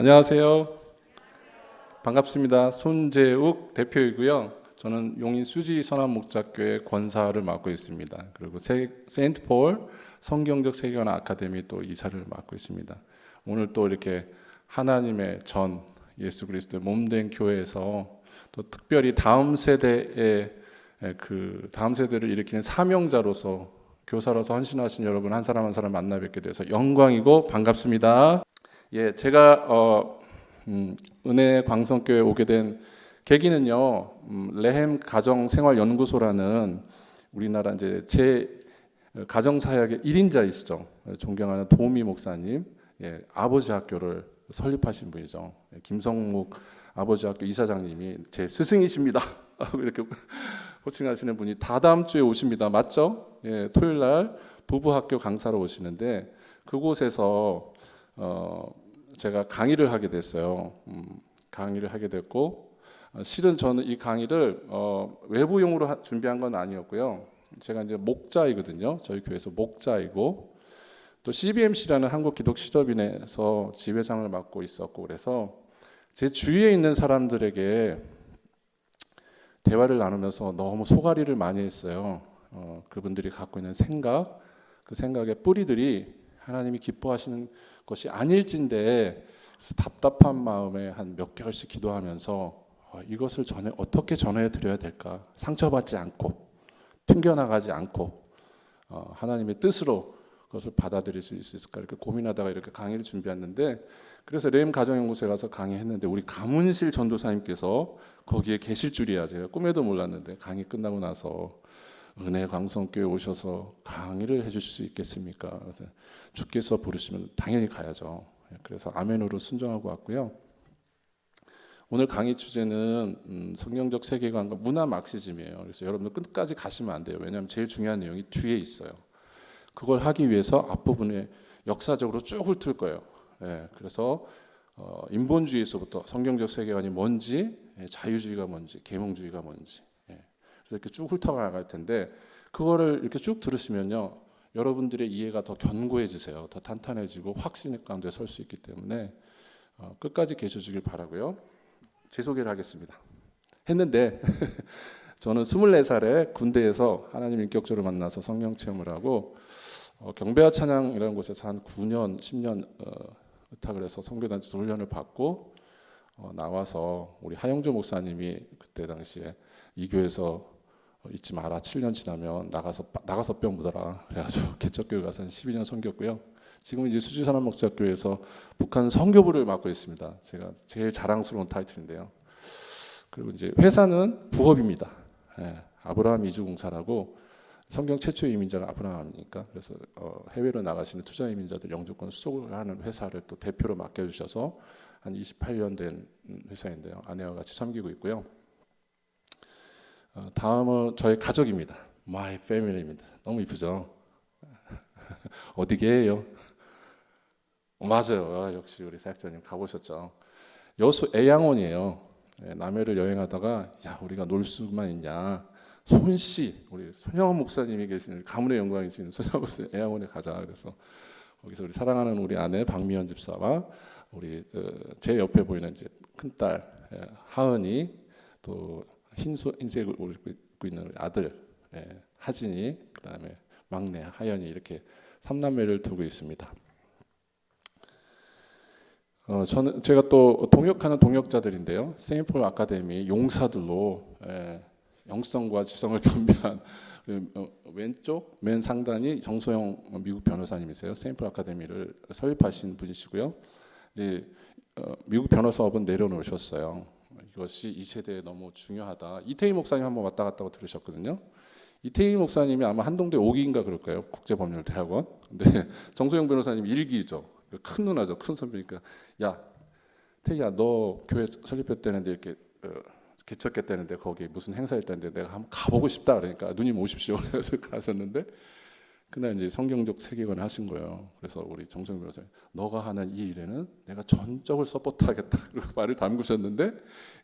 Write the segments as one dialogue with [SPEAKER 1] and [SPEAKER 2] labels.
[SPEAKER 1] 안녕하세요. 반갑습니다. 손재욱 대표이고요. 저는 용인 수지 선한 목자교회 권사를 맡고 있습니다. 그리고 세인트 폴 성경적 세계관 아카데미 또 이사를 맡고 있습니다. 오늘 또 이렇게 하나님의 전 예수 그리스도의 몸된 교회에서 또 특별히 다음 세대의 다음 세대를 일으키는 사명자로서 교사로서 헌신하신 여러분 한 사람 한 사람 만나 뵙게 돼서 영광이고 반갑습니다. 제가 은혜 광성교회에 오게 된 계기는요, 레헴 가정생활연구소라는 우리나라 이제 제 가정사역의 1인자이시죠. 존경하는 도미 목사님, 아버지 학교를 설립하신 분이죠. 김성묵 아버지 학교 이사장님이 제 스승이십니다. 이렇게 호칭하시는 분이 다다음 주에 오십니다. 맞죠? 토요일 날 부부학교 강사로 오시는데 그곳에서 제가 강의를 하게 됐어요. 강의를 하게 됐고 실은 저는 이 강의를 외부용으로 준비한 건 아니었고요. 제가 이제 목자이거든요. 저희 교회에서 목자이고 또 CBMC라는 한국기독실업인에서 지회장을 맡고 있었고 그래서 제 주위에 있는 사람들에게 대화를 나누면서 너무 소가리를 많이 했어요. 그분들이 갖고 있는 생각, 그 생각의 뿌리들이 하나님이 기뻐하시는 것이 아닐진데 그래서 답답한 마음에 한 몇 개월씩 기도하면서 이것을 어떻게 전해 드려야 될까? 상처받지 않고 튕겨나가지 않고 하나님의 뜻으로 그것을 받아들일 수 있을까? 이렇게 고민하다가 이렇게 강의를 준비했는데 그래서 레헴 가정연구소에 가서 강의했는데 우리 가문실 전도사님께서 거기에 계실 줄이야 제가 꿈에도 몰랐는데 강의 끝나고 나서 은혜 광성교회 오셔서 강의를 해주실 수 있겠습니까? 주께서 부르시면 당연히 가야죠. 그래서 아멘으로 순종하고 왔고요. 오늘 강의 주제는 성경적 세계관과 문화 막시즘이에요. 그래서 여러분들 끝까지 가시면 안 돼요. 왜냐하면 제일 중요한 내용이 뒤에 있어요. 그걸 하기 위해서 앞부분에 역사적으로 쭉 훑을 거예요. 그래서 인본주의에서부터 성경적 세계관이 뭔지, 자유주의가 뭔지, 계몽주의가 뭔지 그래서 이렇게 쭉 훑어나갈 텐데 그거를 이렇게 쭉 들으시면요 여러분들의 이해가 더 견고해지세요. 더 탄탄해지고 확신의 가운데 설 수 있기 때문에 끝까지 계셔주길 바라고요. 제 소개를 하겠습니다. 했는데 저는 24살에 군대에서 하나님 인격적으로 만나서 성령 체험을 하고 경배와 찬양이라는 곳에서 한 9년, 10년 의탁을 해서 선교단체 훈련을 받고 나와서 우리 하영조 목사님이 그때 당시에 이 교회에서 잊지 마라. 7년 지나면 나가서 뼈 묻어라. 그래가지고 개척교회 가서 한 12년 섬겼고요. 지금은 이제 수지산업목자교회에서 북한 선교부를 맡고 있습니다. 제가 제일 자랑스러운 타이틀인데요. 그리고 이제 회사는 부업입니다. 아브라함 이주공사라고 성경 최초의 이민자가 아브라함이니까 그래서 해외로 나가시는 투자 이민자들 영주권 수속을 하는 회사를 또 대표로 맡겨주셔서 한 28년 된 회사인데요. 아내와 같이 섬기고 있고요. 다음은 저의 가족입니다. My family입니다. 너무 이쁘죠? 어디게요? 맞아요. 역시 우리 사역자님 가보셨죠? 여수 애양원이에요. 남해를 여행하다가 야 우리가 놀 수만 있냐? 손씨 우리 손영원 목사님이 계시는 가문의 영광이신 손영원 목사님 애양원에 가자. 그래서 거기서 우리 사랑하는 우리 아내 박미연 집사와 우리 제 옆에 보이는 이제 큰딸 하은이 또 흰색을 입고 있는 아들 하진이 그다음에 막내 하연이 이렇게 3남매를 두고 있습니다. 제가 또 동역하는 동역자들인데요. 세인트 폴 아카데미 용사들로 영성과 지성을 겸비한 왼쪽 맨 상단이 정소영 미국 변호사님이세요. 세인트 폴 아카데미를 설립하신 분이시고요. 이제 미국 변호사업은 내려놓으셨어요. 이것이 이 세대에 너무 중요하다. 이태희 목사님 한번 왔다 갔다 들으셨거든요. 이태희 목사님이 아마 한동대 5기인가 그럴 거예요. 국제법률대학원. 근데 정소영 변호사님 1기죠. 큰 누나죠. 큰 선배니까 야 태희야 너 교회 설립했다는데 이렇게 개척했다는데 거기 무슨 행사했다는데 내가 한번 가보고 싶다. 그러니까 누님 오십시오. 그래서 가셨는데 그날 이제 성경적 세계관을 하신 거예요. 그래서 우리 정성 변호사님, 너가 하는 이 일에는 내가 전적을 서포트하겠다. 그리고 말을 담그셨는데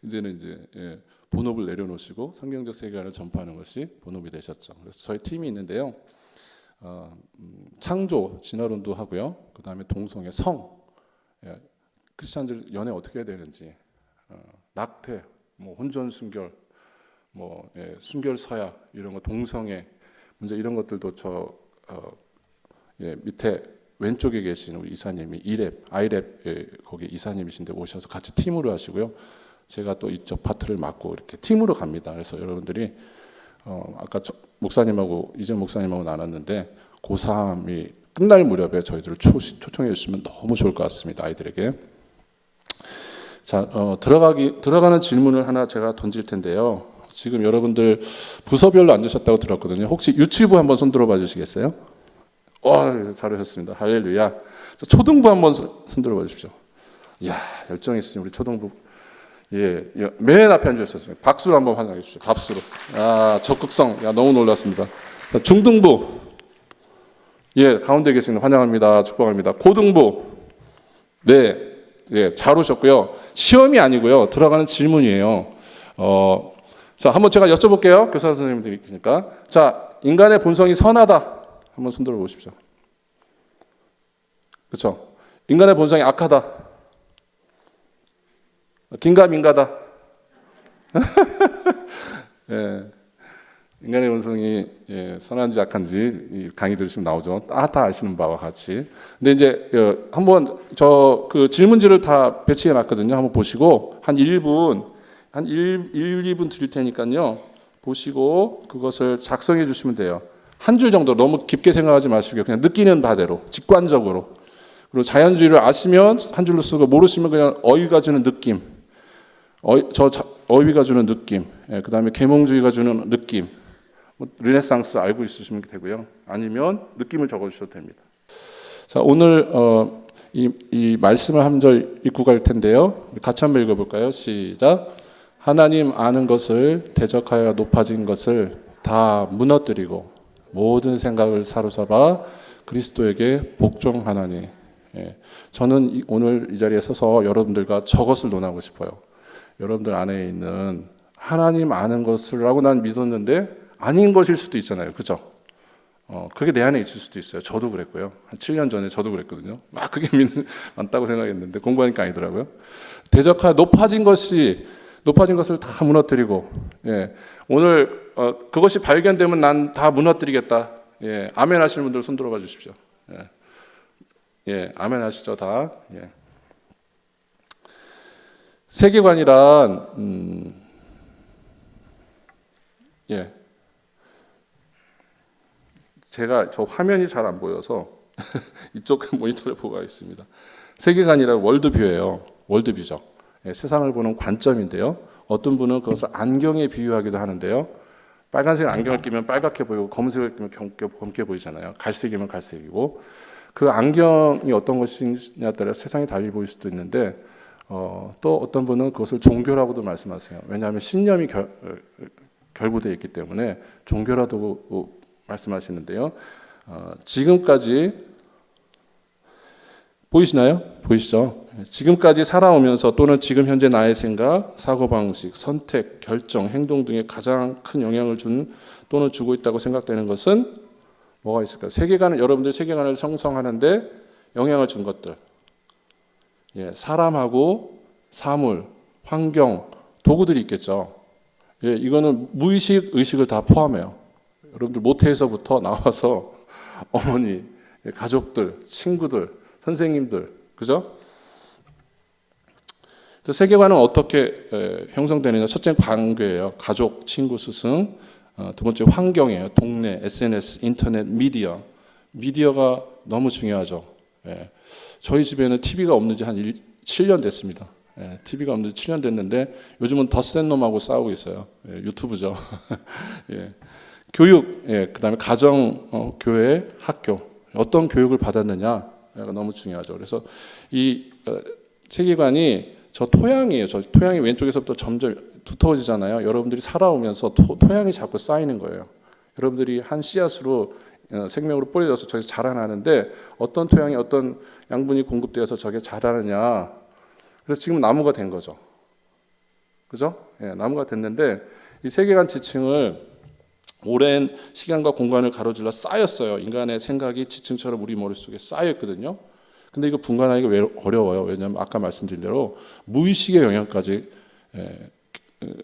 [SPEAKER 1] 이제는 이제 본업을 내려놓으시고 성경적 세계관을 전파하는 것이 본업이 되셨죠. 그래서 저희 팀이 있는데요. 창조 진화론도 하고요. 그 다음에 동성애 성 크리스찬들 연애 어떻게 해야 되는지, 낙태, 뭐 혼전 순결, 뭐 순결 서약 이런 거, 동성애 문제 이런 것들도 밑에 왼쪽에 계신 우리 이사님이 아이랩 거기 이사님이신데 오셔서 같이 팀으로 하시고요. 제가 또 이쪽 파트를 맡고 이렇게 팀으로 갑니다. 그래서 여러분들이 아까 목사님하고 이전 목사님하고 나눴는데 고3이 끝날 무렵에 저희들을 초청해 주시면 너무 좋을 것 같습니다. 아이들에게. 자, 들어가는 질문을 하나 제가 던질 텐데요. 지금 여러분들 부서별로 앉으셨다고 들었거든요. 혹시 유치부 한번 손 들어봐 주시겠어요? 잘하셨습니다. 할렐루야. 자, 초등부 한번 손 들어봐 주십시오. 이야, 열정 있으신 우리 초등부. 맨 앞에 앉으셨어요. 박수로 한번 환영해 주십시오. 박수로. 적극성. 너무 놀랐습니다. 자, 중등부. 가운데 계시는 환영합니다. 축복합니다. 고등부. 잘 오셨고요. 시험이 아니고요. 들어가는 질문이에요. 자, 한번 제가 여쭤볼게요. 교사 선생님들이 계시니까. 자, 인간의 본성이 선하다. 한번 손 들어 보십시오. 그렇죠? 인간의 본성이 악하다. 긴가민가다. 인간의 본성이 선한지 악한지 이 강의 들으시면 나오죠. 다 아시는 바와 같이. 근데 이제 한번 그 질문지를 다 배치해 놨거든요. 한번 보시고 한 2분 드릴 테니까요. 보시고 그것을 작성해 주시면 돼요. 한 줄 정도, 너무 깊게 생각하지 마시고요. 그냥 느끼는 바대로, 직관적으로. 그리고 자연주의를 아시면 한 줄로 쓰고, 모르시면 그냥 어휘가 주는 느낌. 어휘가 주는 느낌. 그 다음에 계몽주의가 주는 느낌. 르네상스 알고 있으시면 되고요. 아니면 느낌을 적어주셔도 됩니다. 자, 오늘 이 말씀을 한 절 읽고 갈 텐데요. 같이 한번 읽어볼까요? 시작. 하나님 아는 것을 대적하여 높아진 것을 다 무너뜨리고 모든 생각을 사로잡아 그리스도에게 복종하나니. 저는 오늘 이 자리에 서서 여러분들과 저것을 논하고 싶어요. 여러분들 안에 있는 하나님 아는 것을 라고 난 믿었는데 아닌 것일 수도 있잖아요. 그죠? 그게 내 안에 있을 수도 있어요. 저도 그랬고요. 한 7년 전에 저도 그랬거든요. 막 그게 맞다고 생각했는데 공부하니까 아니더라고요. 대적하여 높아진 것을 다 무너뜨리고, 오늘 그것이 발견되면 난 다 무너뜨리겠다. 아멘 하시는 분들 손 들어봐 주십시오. 아멘 하시죠, 다. 세계관이란 제가 저 화면이 잘 안 보여서 이쪽 모니터를 보고 있습니다. 세계관이란 월드뷰예요. 월드뷰죠. 세상을 보는 관점인데요. 어떤 분은 그것을 안경에 비유하기도 하는데요. 빨간색 안경을 끼면 빨갛게 보이고 검은색을 끼면 검게 보이잖아요. 갈색이면 갈색이고. 그 안경이 어떤 것이냐에 따라 세상이 달리 보일 수도 있는데 또 어떤 분은 그것을 종교라고도 말씀하세요. 왜냐하면 신념이 결부되어 있기 때문에 종교라고 말씀하시는데요. 지금까지 보이시나요? 보이시죠? 지금까지 살아오면서 또는 지금 현재 나의 생각, 사고방식, 선택, 결정, 행동 등에 가장 큰 영향을 준 또는 주고 있다고 생각되는 것은 뭐가 있을까요? 여러분들 세계관을 형성하는데 영향을 준 것들. 사람하고 사물, 환경, 도구들이 있겠죠. 이거는 무의식, 의식을 다 포함해요. 여러분들 모태에서부터 나와서 어머니, 가족들, 친구들, 선생님들, 그죠? 세계관은 어떻게 형성되느냐? 첫째 관계예요. 가족, 친구, 스승. 두 번째 환경이에요. 동네, SNS, 인터넷, 미디어. 미디어가 너무 중요하죠. 저희 집에는 TV가 없는 지 한 7년 됐습니다. TV가 없는 지 7년 됐는데 요즘은 더 센 놈하고 싸우고 있어요. 유튜브죠. 교육, 그다음에 가정, 교회, 학교. 어떤 교육을 받았느냐? 너무 중요하죠. 그래서 이 세계관이 저 토양이에요. 저 토양이 왼쪽에서부터 점점 두터워지잖아요. 여러분들이 살아오면서 토양이 자꾸 쌓이는 거예요. 여러분들이 한 씨앗으로 생명으로 뿌려져서 저기서 자라나는데 어떤 토양이 어떤 양분이 공급되어서 저게 자라느냐. 그래서 지금 나무가 된 거죠. 그죠? 나무가 됐는데 이 세계관 지층을 오랜 시간과 공간을 가로질러 쌓였어요. 인간의 생각이 지층처럼 우리 머릿속에 쌓여있거든요. 근데 이거 분간하기가 왜 어려워요? 왜냐하면 아까 말씀드린 대로 무의식의 영역까지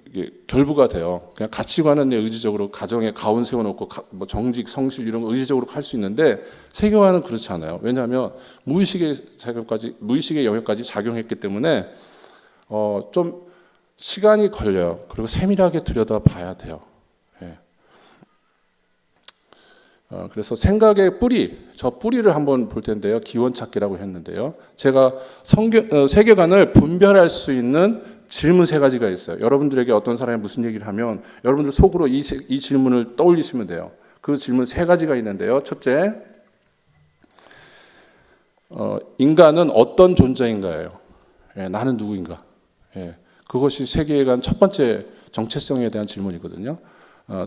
[SPEAKER 1] 이게 결부가 돼요. 그냥 가치관은 의지적으로 가정에 가운 세워놓고 뭐 정직, 성실 이런 거 의지적으로 할 수 있는데 세계화는 그렇지 않아요. 왜냐하면 무의식의 영역까지 작용했기 때문에 좀 시간이 걸려요. 그리고 세밀하게 들여다봐야 돼요. 예. 그래서 생각의 뿌리, 저 뿌리를 한번 볼 텐데요. 기원찾기라고 했는데요. 제가 세계관을 분별할 수 있는 질문 세 가지가 있어요. 여러분들에게 어떤 사람이 무슨 얘기를 하면 여러분들 속으로 이 질문을 떠올리시면 돼요. 그 질문 세 가지가 있는데요. 첫째, 인간은 어떤 존재인가요? 예, 나는 누구인가? 예, 그것이 세계관 첫 번째 정체성에 대한 질문이거든요.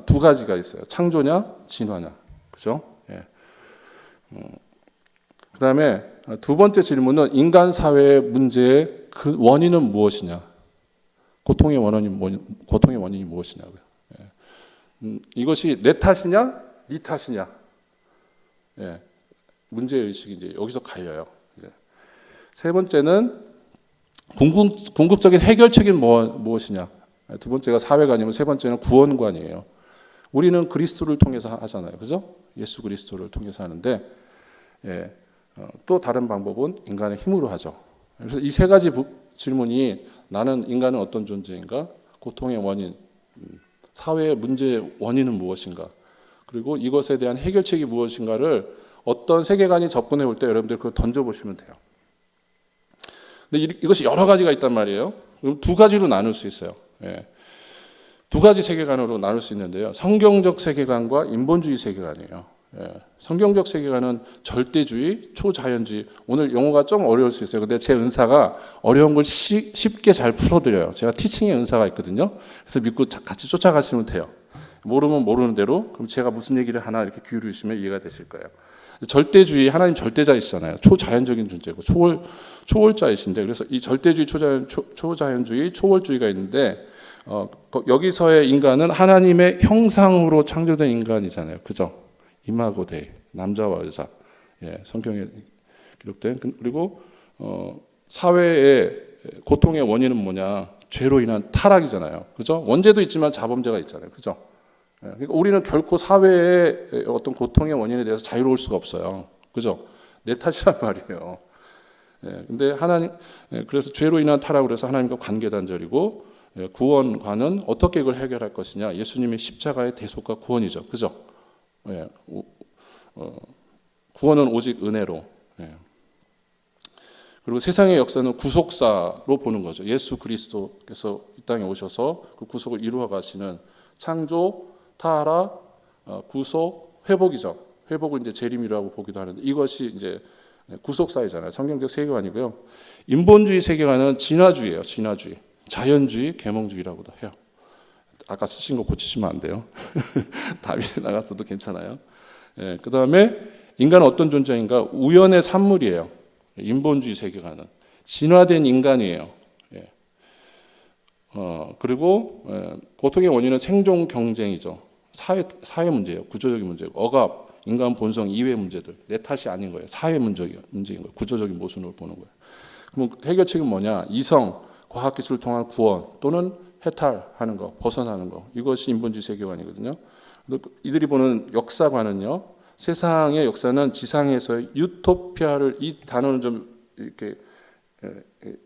[SPEAKER 1] 두 가지가 있어요. 창조냐, 진화냐. 그죠? 예. 그 다음에 두 번째 질문은 인간 사회의 문제의 그 원인은 무엇이냐? 고통의 원인이 무엇이냐고요. 예. 이것이 내 탓이냐, 네 탓이냐? 예. 문제 의식이 이제 여기서 갈려요. 이제. 세 번째는 궁극적인 해결책이 무엇이냐? 두 번째가 사회관이면 세 번째는 구원관이에요. 우리는 그리스도를 통해서 하잖아요, 그죠? 예수 그리스도를 통해서 하는데, 예. 또 다른 방법은 인간의 힘으로 하죠. 그래서 이 세 가지 질문이 나는 인간은 어떤 존재인가? 고통의 원인, 사회의 문제의 원인은 무엇인가? 그리고 이것에 대한 해결책이 무엇인가를 어떤 세계관이 접근해 올 때 여러분들 그걸 던져보시면 돼요. 근데 이것이 여러 가지가 있단 말이에요. 그럼 두 가지로 나눌 수 있어요. 예. 두 가지 세계관으로 나눌 수 있는데요. 성경적 세계관과 인본주의 세계관이에요. 예. 성경적 세계관은 절대주의, 초자연주의. 오늘 용어가 좀 어려울 수 있어요. 근데 제 은사가 어려운 걸 쉽게 잘 풀어드려요. 제가 티칭의 은사가 있거든요. 그래서 믿고 같이 쫓아가시면 돼요. 모르면 모르는 대로 그럼 제가 무슨 얘기를 하나 이렇게 기울이시면 이해가 되실 거예요. 절대주의, 하나님 절대자이시잖아요. 초자연적인 존재고 초월자이신데 그래서 이 절대주의, 초자연주의, 초월주의가 있는데 여기서의 인간은 하나님의 형상으로 창조된 인간이잖아요. 그죠? 이마고 데이, 남자와 여자. 예, 성경에 기록된. 그리고 사회의 고통의 원인은 뭐냐? 죄로 인한 타락이잖아요. 그죠? 원죄도 있지만 자범죄가 있잖아요. 그죠? 예, 그러니까 우리는 결코 사회의 어떤 고통의 원인에 대해서 자유로울 수가 없어요. 그죠? 내 탓이란 말이에요. 예, 근데 그래서 죄로 인한 타락으로 해서 하나님과 관계 단절이고, 예, 구원과는 어떻게 이걸 해결할 것이냐? 예수님의 십자가의 대속과 구원이죠. 그죠? 예, 구원은 오직 은혜로. 예. 그리고 세상의 역사는 구속사로 보는 거죠. 예수 그리스도께서 이 땅에 오셔서 그 구속을 이루어 가시는 창조, 타락, 구속, 회복이죠. 회복을 이제 재림이라고 보기도 하는데 이것이 이제 구속사이잖아요. 성경적 세계관이고요. 인본주의 세계관은 진화주의예요. 진화주의, 자연주의, 계몽주의라고도 해요. 아까 쓰신 거 고치시면 안 돼요. 답이 나갔어도 괜찮아요. 예, 그 다음에 인간은 어떤 존재인가? 우연의 산물이에요. 인본주의 세계관은 진화된 인간이에요. 예. 그리고 고통의 원인은 생존 경쟁이죠. 사회 문제예요. 구조적인 문제고 억압, 인간 본성 이외의 문제들 내 탓이 아닌 거예요. 사회 문제인 거예요. 구조적인 모순으로 보는 거예요. 그럼 해결책은 뭐냐? 이성, 과학기술을 통한 구원 또는 해탈하는 거, 벗어나는 거. 이것이 인본주의 세계관이거든요. 이들이 보는 역사관은요. 세상의 역사는 지상에서의 유토피아를, 이 단어는 좀 이렇게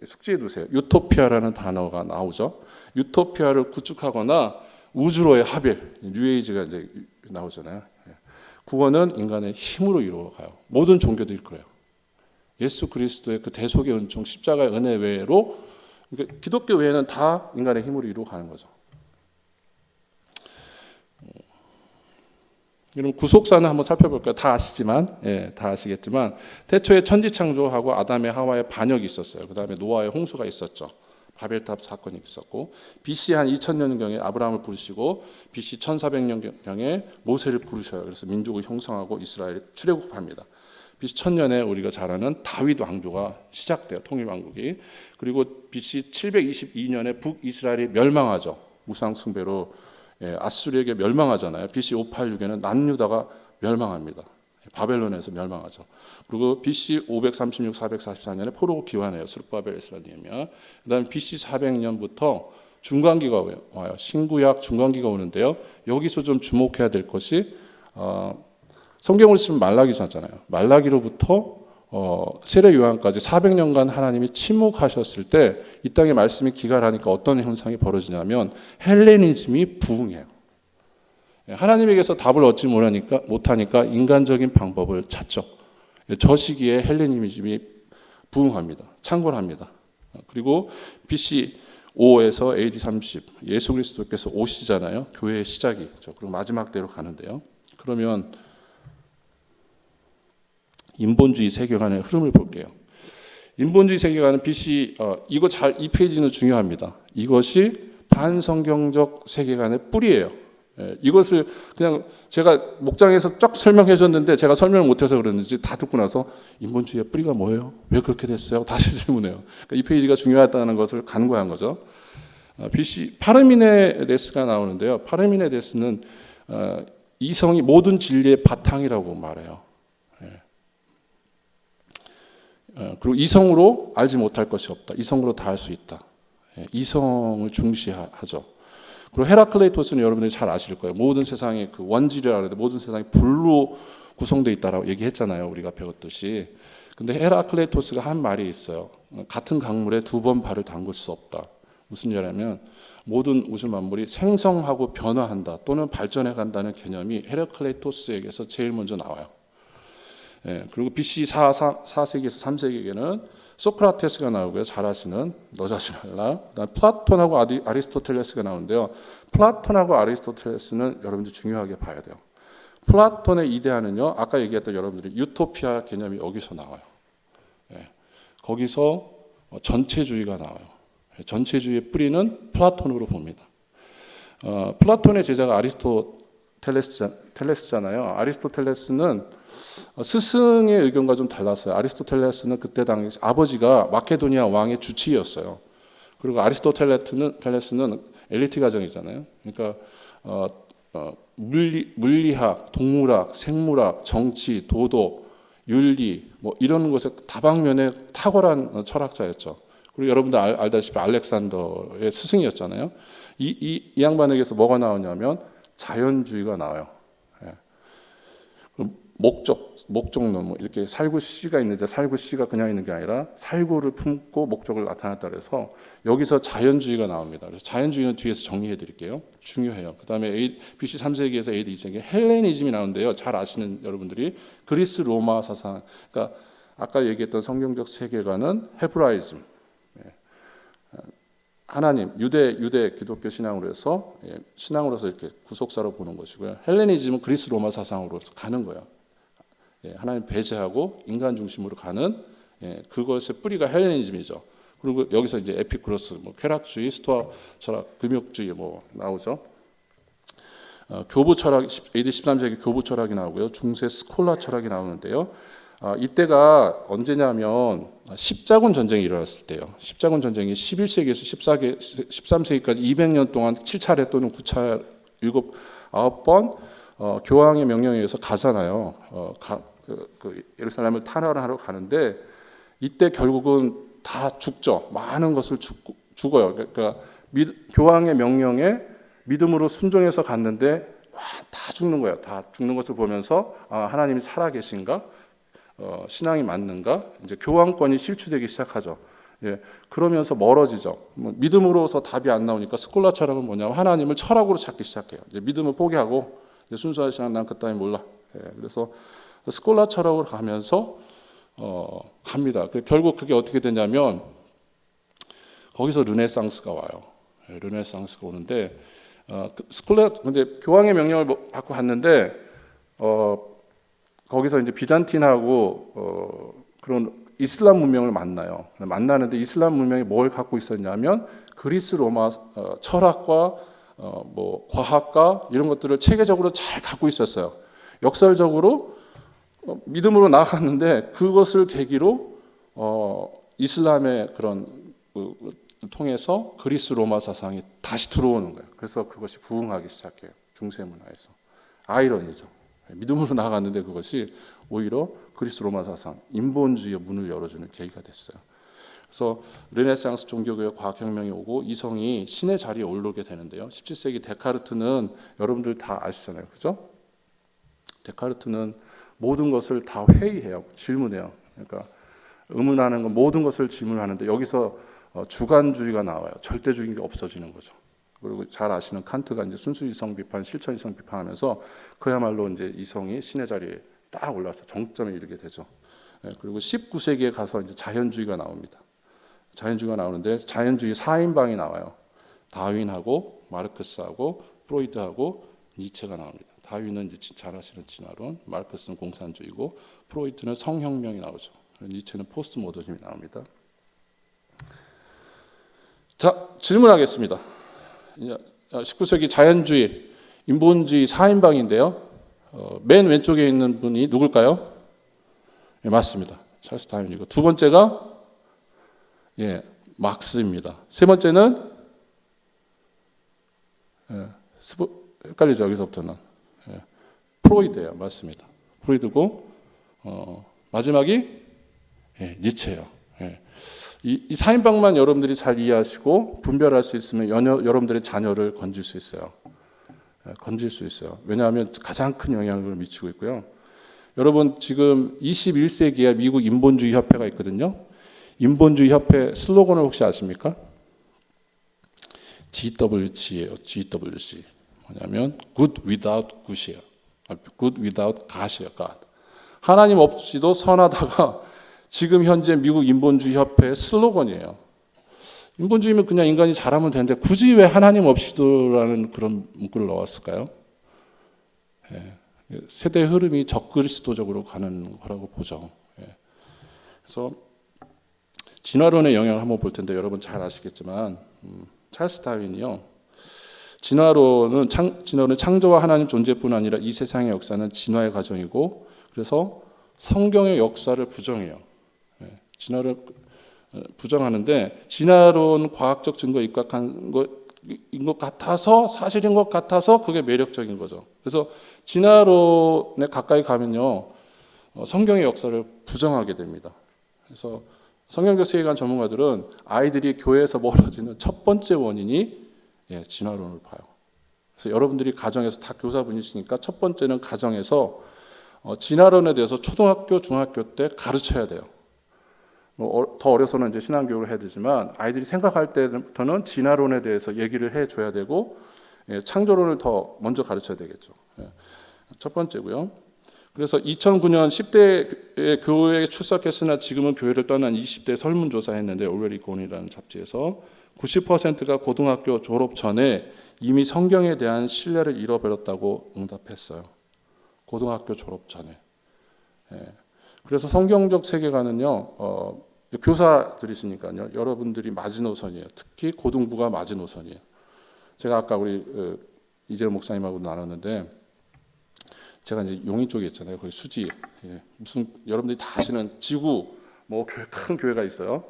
[SPEAKER 1] 숙지해 두세요. 유토피아라는 단어가 나오죠. 유토피아를 구축하거나 우주로의 합일, 뉴에이지가 이제 나오잖아요. 구원은 인간의 힘으로 이루어가요. 모든 종교들이 그래요. 예수 그리스도의 그 대속의 은총, 십자가의 은혜 외로, 그러니까 기독교 외에는 다 인간의 힘으로 이루어가는 거죠. 그럼 구속사는 한번 살펴볼까요? 다 아시지만, 예, 다 아시겠지만 태초에 천지 창조하고 아담의 하와의 반역이 있었어요. 그 다음에 노아의 홍수가 있었죠. 바벨탑 사건이 있었고 BC 한 2000년경에 아브라함을 부르시고 BC 1400년경에 모세를 부르셔요. 그래서 민족을 형성하고 이스라엘을 출애굽합니다. BC 1000년에 우리가 잘 아는 다윗 왕조가 시작돼요. 통일왕국이. 그리고 BC 722년에 북이스라엘이 멸망하죠. 우상 숭배로 아수르에게 멸망하잖아요. BC 586에는 남유다가 멸망합니다. 바벨론에서 멸망하죠. 그리고 BC 536, 444년에 포로 기환해요. 스룹바벨 에스라니에미야. 그다음에 BC 400년부터 중간기가 와요. 신구약 중간기가 오는데요. 여기서 좀 주목해야 될 것이 성경을 쓰면 말라기잖아요. 말라기로부터 세례 요한까지 400년간 하나님이 침묵하셨을 때 이 땅에 말씀이 기갈하니까 어떤 현상이 벌어지냐면 헬레니즘이 부흥해요. 하나님에게서 답을 얻지 못하니까 인간적인 방법을 찾죠. 저 시기에 헬레니즘이 부흥합니다. 창궐합니다. 그리고 BC 5에서 AD 30 예수 그리스도께서 오시잖아요. 교회의 시작이죠. 그리고 마지막 때로 가는데요. 그러면 인본주의 세계관의 흐름을 볼게요. 인본주의 세계관은 BC 이 페이지는 중요합니다. 이것이 반성경적 세계관의 뿌리예요. 이것을 그냥 제가 목장에서 쫙 설명해 줬는데 제가 설명을 못해서 그랬는지 다 듣고 나서 인본주의의 뿌리가 뭐예요? 왜 그렇게 됐어요? 다시 질문해요. 그러니까 이 페이지가 중요하다는 것을 간과한 거죠. BC 파르미네데스가 나오는데요. 파르미네데스는 이성이 모든 진리의 바탕이라고 말해요. 그리고 이성으로 알지 못할 것이 없다. 이성으로 다 알 수 있다. 이성을 중시하죠. 그리고 헤라클레이토스는 여러분들이 잘 아실 거예요. 모든 세상의 그 원질이라 그러는데 모든 세상이 불로 구성되어 있다라고 얘기했잖아요. 우리가 배웠듯이. 근데 헤라클레이토스가 한 말이 있어요. 같은 강물에 두 번 발을 담글 수 없다. 무슨 얘기냐면 모든 우주 만물이 생성하고 변화한다 또는 발전해 간다는 개념이 헤라클레이토스에게서 제일 먼저 나와요. 그리고 BC 4세기에서 3세기에는 소크라테스가 나오고요. 잘 아시는 너 자신 알라. 플라톤하고 아리스토텔레스가 나오는데요. 플라톤하고 아리스토텔레스는 여러분들이 중요하게 봐야 돼요. 플라톤의 이데아는요. 아까 얘기했던 여러분들이 유토피아 개념이 여기서 나와요. 거기서 전체주의가 나와요. 전체주의의 뿌리는 플라톤으로 봅니다. 플라톤의 제자가 아리스토텔레스잖아요. 아리스토텔레스는 스승의 의견과 좀 달랐어요. 아리스토텔레스는 그때 당시 아버지가 마케도니아 왕의 주치의였어요. 그리고 아리스토텔레스는 엘리트 가정이잖아요. 그러니까 물리학, 동물학, 생물학, 정치, 도덕, 윤리 뭐 이런 것에 다방면에 탁월한 철학자였죠. 그리고 여러분들 알다시피 알렉산더의 스승이었잖아요. 이 양반에게서 뭐가 나오냐면 자연주의가 나와요. 목적론 뭐 이렇게 살구시가 있는데 살구시가 그냥 있는 게 아니라 살구를 품고 목적을 나타냈다 그래서 여기서 자연주의가 나옵니다. 그래서 자연주의는 뒤에서 정리해 드릴게요. 중요해요. 그다음에 BC 3세기에서 AD 2세기 헬레니즘이 나오는데요. 잘 아시는 여러분들이 그리스 로마 사상 그러니까 아까 얘기했던 성경적 세계관은 헤브라이즘 하나님 유대 기독교 신앙으로서 이렇게 구속사로 보는 것이고요. 헬레니즘은 그리스 로마 사상으로 가는 거예요. 하나님 배제하고 인간 중심으로 가는 그것의 뿌리가 헬레니즘이죠. 그리고 여기서 이제 에피쿠로스, 쾌락주의, 스토아 철학, 금욕주의 나오죠. 교부 철학, AD 13세기 교부 철학이 나오고요. 중세 스콜라 철학이 나오는데요. 이때가 언제냐면 십자군 전쟁이 일어났을 때요. 십자군 전쟁이 11세기에서 13세기까지 200년 동안 7차례 또는 9차, 7, 9번 교황의 명령에 의해서 가잖아요. 예루살렘을 탄환하러 가는데 이때 결국은 다 죽죠. 많은 것을 죽어요. 그러니까 교황의 명령에 믿음으로 순종해서 갔는데 다 죽는 거예요. 다 죽는 것을 보면서 하나님이 살아계신가? 신앙이 맞는가? 이제 교황권이 실추되기 시작하죠. 그러면서 멀어지죠. 믿음으로서 답이 안 나오니까 스콜라 철학은 뭐냐면 하나님을 철학으로 찾기 시작해요. 이제 믿음을 포기하고 이제 순수한 신앙 난 그따위 몰라. 그래서 스콜라 철학으로 가면서 갑니다. 결국 그게 어떻게 되냐면 거기서 르네상스가 와요. 르네상스가 오는데 근데 교황의 명령을 받고 갔는데 거기서 이제 비잔틴하고 그런 이슬람 문명을 만나는데 이슬람 문명이 뭘 갖고 있었냐면 그리스 로마 철학과 과학과 이런 것들을 체계적으로 잘 갖고 있었어요. 역설적으로 믿음으로 나아갔는데 그것을 계기로 이슬람의 그런 통해서 그리스 로마 사상이 다시 들어오는 거예요. 그래서 그것이 부흥하기 시작해요. 중세 문화에서. 아이러니죠. 믿음으로 나아갔는데 그것이 오히려 그리스 로마 사상, 인본주의의 문을 열어주는 계기가 됐어요. 그래서 르네상스 종교개혁 과학혁명이 오고 이성이 신의 자리에 오르게 되는데요. 17세기 데카르트는 여러분들 다 아시잖아요. 그죠? 데카르트는 모든 것을 다 회의해요. 질문해요. 그러니까 의문하는 건 모든 것을 질문하는데 여기서 주관주의가 나와요. 절대주의가 없어지는 거죠. 그리고 잘 아시는 칸트가 이제 순수이성 비판, 실천이성 비판하면서 그야말로 이제 이성이 신의 자리에 딱 올라서 정점에 이르게 되죠. 그리고 19세기에 가서 이제 자연주의가 나옵니다. 자연주의가 나오는데 자연주의 4인방이 나와요. 다윈하고 마르크스하고 프로이트하고 니체가 나옵니다. 다윈은 이제 잘 아시는 진화론, 마르크스는 공산주의고 프로이트는 성혁명이 나오죠. 니체는 포스트 모더니즘이 나옵니다. 자, 질문하겠습니다. 19세기 자연주의, 인본주의 4인방인데요. 맨 왼쪽에 있는 분이 누굴까요? 네, 맞습니다. 찰스 다윈이고 두 번째가 막스입니다. 세 번째는 헷갈리죠. 여기서부터는 프로이드예요. 맞습니다. 프로이드고 마지막이 니체예요. 이 4인방만 여러분들이 잘 이해하시고 분별할 수 있으면 여러분들의 자녀를 건질 수 있어요. 건질 수 있어요. 왜냐하면 가장 큰 영향을 미치고 있고요. 여러분 지금 21세기에 미국 인본주의 협회가 있거든요. 인본주의 협회 슬로건을 혹시 아십니까? GWG예요. GWG. 뭐냐면 Good without God이에요. Good without God이에요. God. 하나님 없이도 선하다가 지금 현재 미국 인본주의 협회의 슬로건이에요. 인본주의면 그냥 인간이 잘하면 되는데 굳이 왜 하나님 없이도라는 그런 문구를 넣었을까요? 세대 흐름이 적그리스도적으로 가는 거라고 보죠. 그래서 진화론의 영향을 한번 볼 텐데 여러분 잘 아시겠지만 찰스 다윈이요. 진화론은 창조와 하나님 존재뿐 아니라 이 세상의 역사는 진화의 과정이고 그래서 성경의 역사를 부정해요. 진화를 부정하는데 진화론 과학적 증거에 입각한 것인 것 같아서 사실인 것 같아서 그게 매력적인 거죠. 그래서 진화론에 가까이 가면요 성경의 역사를 부정하게 됩니다. 그래서 성경적 세계관 전문가들은 아이들이 교회에서 멀어지는 첫 번째 원인이 진화론을 봐요. 그래서 여러분들이 가정에서 다 교사분이시니까 첫 번째는 가정에서 진화론에 대해서 초등학교, 중학교 때 가르쳐야 돼요. 더 어려서는 이제 신앙교육을 해야 되지만 아이들이 생각할 때부터는 진화론에 대해서 얘기를 해줘야 되고 창조론을 더 먼저 가르쳐야 되겠죠. 첫 번째고요. 그래서 2009년 10대 교회에 출석했으나 지금은 교회를 떠난 20대 설문조사했는데 Already Gone이라는 잡지에서 90%가 고등학교 졸업 전에 이미 성경에 대한 신뢰를 잃어버렸다고 응답했어요. 고등학교 졸업 전에. 그래서 성경적 세계관은요, 교사들이시니까요, 여러분들이 마지노선이에요. 특히 고등부가 마지노선이에요. 제가 아까 우리 이재용 목사님하고 나눴는데, 제가 이제 용인 쪽에 있잖아요. 거기 수지. 무슨, 여러분들이 다 아시는 지구, 뭐, 큰 교회가 있어요.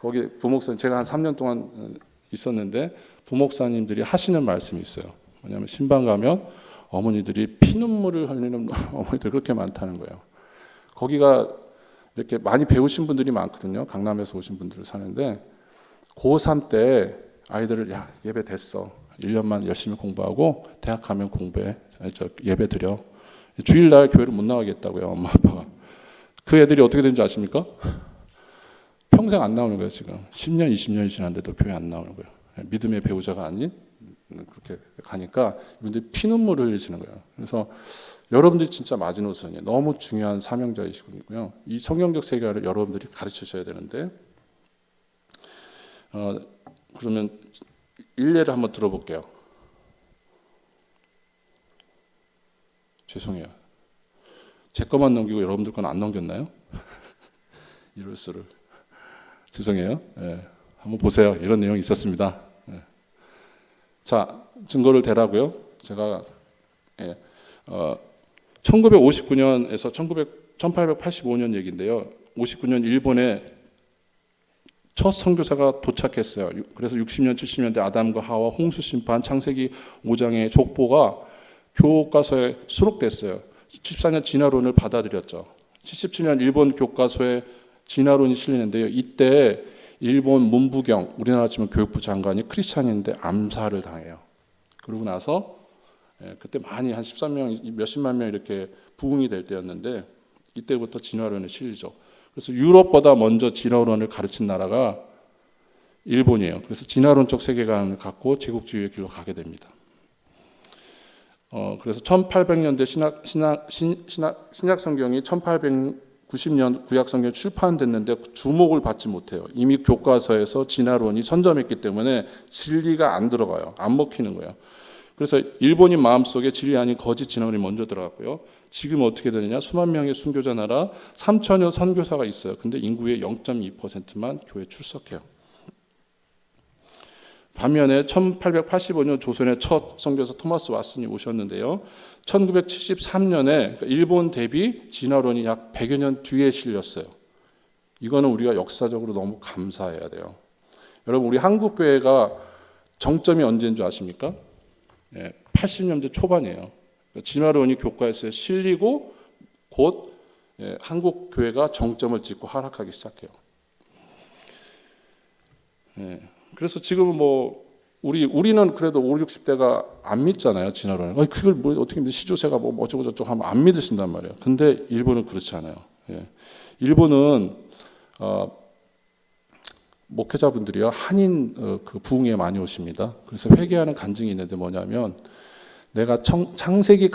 [SPEAKER 1] 거기 부목사님, 제가 한 3년 동안 있었는데, 부목사님들이 하시는 말씀이 있어요. 뭐냐면, 신방 가면 어머니들이 피눈물을 흘리는 어머니들 그렇게 많다는 거예요. 거기가 이렇게 많이 배우신 분들이 많거든요. 강남에서 오신 분들 사는데 고3 때 아이들을 야 예배 됐어. 1년만 열심히 공부하고 대학 가면 공부해. 예배 드려. 주일날 교회를 못 나가겠다고요. 엄마 아빠가. 그 애들이 어떻게 되는지 아십니까? 평생 안 나오는 거예요. 지금 10년 20년이 지났는데도 교회 안 나오는 거예요. 믿음의 배우자가 아닌 그렇게 가니까 이분들이 피눈물을 흘리시는 거예요. 그래서 여러분들이 진짜 마지노선이에요. 너무 중요한 사명자이시고요. 이 성경적 세계를 여러분들이 가르치셔야 되는데 그러면 일례를 한번 들어볼게요. 죄송해요. 제 것만 넘기고 여러분들 건 안 넘겼나요? 이럴 수를. 죄송해요. 한번 보세요. 이런 내용이 있었습니다. 자, 증거를 대라고요. 제가 1959년에서 1885년 얘기인데요. 59년 일본에 첫 선교사가 도착했어요. 그래서 60년, 70년대 아담과 하와 홍수 심판 창세기 5장의 족보가 교과서에 수록됐어요. 74년 진화론을 받아들였죠. 77년 일본 교과서에 진화론이 실리는데요. 이때 일본 문부경, 우리나라 치면 교육부 장관이 크리스찬인데 암살을 당해요. 그러고 나서 그때 많이 한 13명, 몇십만 명 이렇게 부흥이 될 때였는데 이때부터 진화론이 실리죠. 그래서 유럽보다 먼저 진화론을 가르친 나라가 일본이에요. 그래서 진화론적 세계관을 갖고 제국주의의 길로 가게 됩니다. 그래서 1800년대 신약 성경이 1890년 구약 성경이 출판됐는데 주목을 받지 못해요. 이미 교과서에서 진화론이 선점했기 때문에 진리가 안 들어가요. 안 먹히는 거예요. 그래서 일본인 마음속에 진리 아닌 거짓 진화론이 먼저 들어갔고요. 지금 어떻게 되느냐? 수만 명의 순교자 나라 3천여 선교사가 있어요. 근데 인구의 0.2%만 교회 출석해요. 반면에 1885년 조선의 첫 선교사 토마스 왓슨이 오셨는데요. 1973년에 그러니까 일본 대비 진화론이 약 100여 년 뒤에 실렸어요. 이거는 우리가 역사적으로 너무 감사해야 돼요. 여러분, 우리 한국 교회가 정점이 언제인 줄 아십니까? 80년대 초반이에요. 진화론이 교과서에 실리고 곧 한국 교회가 정점을 찍고 하락하기 시작해요. 그래서 지금은 우리는 그래도 5, 60대가 안 믿잖아요, 진화론을. 그걸 어떻게 믿어? 시조세가 어쩌고 저쩌고 하면 안 믿으신단 말이에요. 근데 일본은 그렇지 않아요. 일본은 목회자분들이요, 한인 그 부흥에 많이 오십니다. 그래서 회개하는 간증이 있는데 뭐냐면 내가 창세기를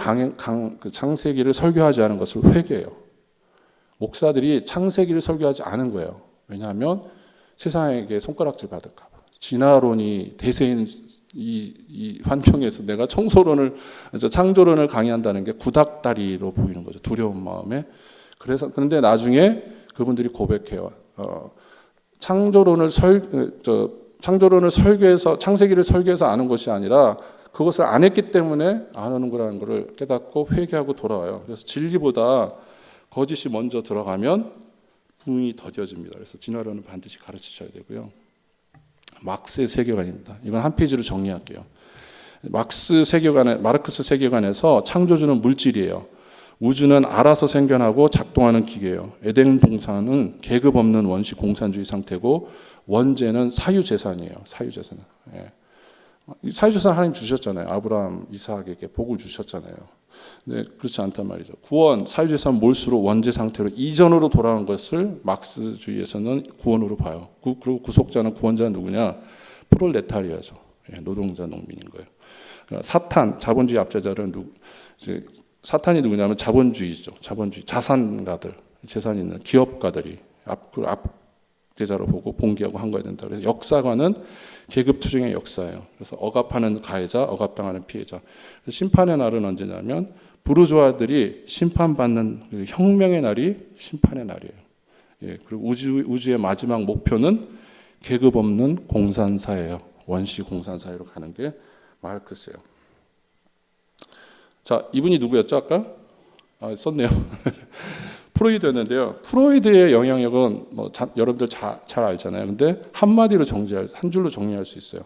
[SPEAKER 1] 설교하지 않은 것을 회개해요. 목사들이 창세기를 설교하지 않은 거예요. 왜냐하면 세상에게 손가락질 받을까 봐. 진화론이 대세인 이 환경에서 내가 창조론을 강의한다는 게 구닥다리로 보이는 거죠. 두려운 마음에. 그런데 나중에 그분들이 고백해요. 창조론을 설교해서 창세기를 설교해서 아는 것이 아니라 그것을 안 했기 때문에 안 하는 거라는 것을 깨닫고 회개하고 돌아와요. 그래서 진리보다 거짓이 먼저 들어가면 부흥이 더뎌집니다. 그래서 진화론은 반드시 가르치셔야 되고요. 막스의 세계관입니다. 이건 한 페이지로 정리할게요. 마르크스 세계관에서 창조주는 물질이에요. 우주는 알아서 생겨나고 작동하는 기계예요. 에덴 동산은 계급 없는 원시 공산주의 상태고 원죄는 사유재산이에요. 사유재산. 사유재산 하나님 주셨잖아요. 아브라함, 이삭에게 복을 주셨잖아요. 네, 그렇지 않단 말이죠. 구원, 사유재산 몰수로 원죄 상태로 이전으로 돌아간 것을 막스주의에서는 구원으로 봐요. 그리고 구속자는 구원자는 누구냐? 프롤레타리아죠. 노동자 농민인 거예요. 사탄, 자본주의 압제자는 사탄이 누구냐면 자본주의죠. 자본주의, 자산가들, 재산 있는 기업가들이 압제자로 보고 봉기하고 한 거야 된다. 그래서 역사관은 계급 투쟁의 역사예요. 그래서 억압하는 가해자, 억압당하는 피해자. 심판의 날은 언제냐면 부르주아들이 심판받는 그 혁명의 날이 심판의 날이에요. 그리고 우주의 마지막 목표는 계급 없는 공산사예요. 원시 공산사회로 가는 게 마르크스예요. 자, 이분이 누구였죠 아까? 썼네요. 프로이드였는데요. 프로이드의 영향력은 여러분들 잘 알잖아요. 근데 한 줄로 정리할 수 있어요.